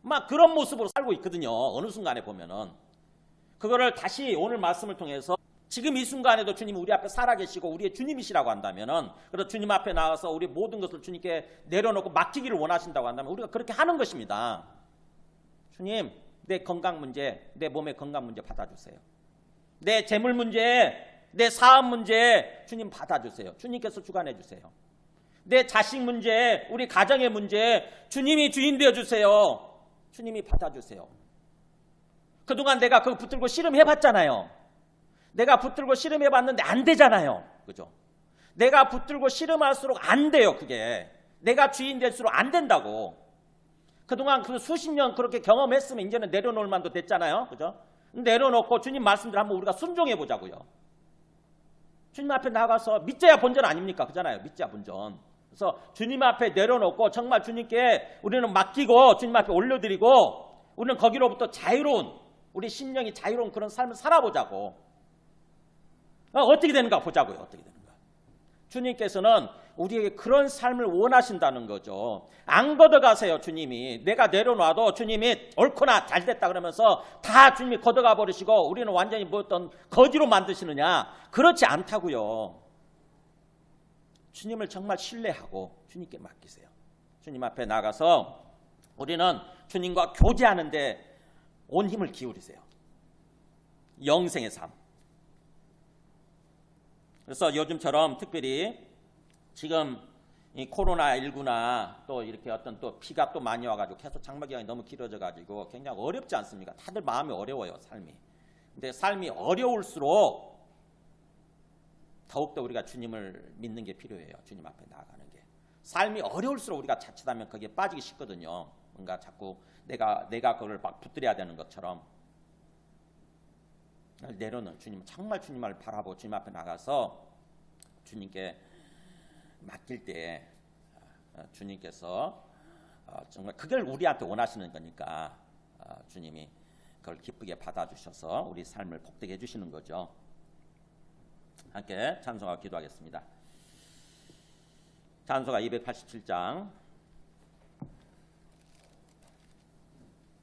막 그런 모습으로 살고 있거든요. 어느 순간에 보면은 그거를 다시 오늘 말씀을 통해서 지금 이 순간에도 주님이 우리 앞에 살아계시고 우리의 주님이시라고 한다면은, 그래서 주님 앞에 나와서 우리 모든 것을 주님께 내려놓고 맡기기를 원하신다고 한다면 우리가 그렇게 하는 것입니다. 주님, 내 건강 문제, 내 몸의 건강 문제 받아주세요. 내 재물 문제, 내 사업 문제 주님 받아주세요. 주님께서 주관해 주세요. 내 자식 문제, 우리 가정의 문제 주님이 주인 되어주세요. 주님이 받아주세요. 그동안 내가 그거 붙들고 씨름해봤잖아요. 내가 붙들고 씨름해봤는데 안 되잖아요. 그죠? 내가 붙들고 씨름할수록 안 돼요. 그게 내가 주인 될수록 안 된다고. 그동안 그 수십 년 그렇게 경험했으면 이제는 내려놓을 만도 됐잖아요. 그죠? 내려놓고 주님 말씀들 한번 우리가 순종해 보자고요. 주님 앞에 나가서 믿자야 본전 아닙니까? 그잖아요. 믿자야 본전. 그래서 주님 앞에 내려놓고 정말 주님께 우리는 맡기고 주님 앞에 올려드리고, 우리는 거기로부터 자유로운, 우리 심령이 자유로운 그런 삶을 살아보자고. 어떻게 되는가 보자고요. 어떻게 되는가. 주님께서는 우리에게 그런 삶을 원하신다는 거죠. 안 걷어가세요. 주님이. 내가 내려놔도 주님이 옳거나 잘됐다 그러면서 다 주님이 걷어가 버리시고 우리는 완전히 뭐 어떤 거지로 만드시느냐. 그렇지 않다고요. 주님을 정말 신뢰하고 주님께 맡기세요. 주님 앞에 나가서 우리는 주님과 교제하는데 온 힘을 기울이세요. 영생의 삶. 그래서 요즘처럼 특별히 지금 이 코로나19나 또 이렇게 어떤 또 비가 또 많이 와가지고 계속 장마기간이 너무 길어져가지고 굉장히 어렵지 않습니까? 다들 마음이 어려워요, 삶이. 근데 삶이 어려울수록 더욱더 우리가 주님을 믿는 게 필요해요. 주님 앞에 나아가는 게. 삶이 어려울수록 우리가 자칫하면 거기에 빠지기 쉽거든요. 뭔가 자꾸 내가 그걸 막 붙들어야 되는 것처럼. 내려놓은 주님, 정말 주님을 바라보고 주님 앞에 나가서 주님께 맡길 때 주님께서 정말 그걸 우리한테 원하시는 거니까 주님이 그걸 기쁘게 받아주셔서 우리 삶을 복되게 해주시는 거죠. 함께 찬송하고 기도하겠습니다. 찬송가 287장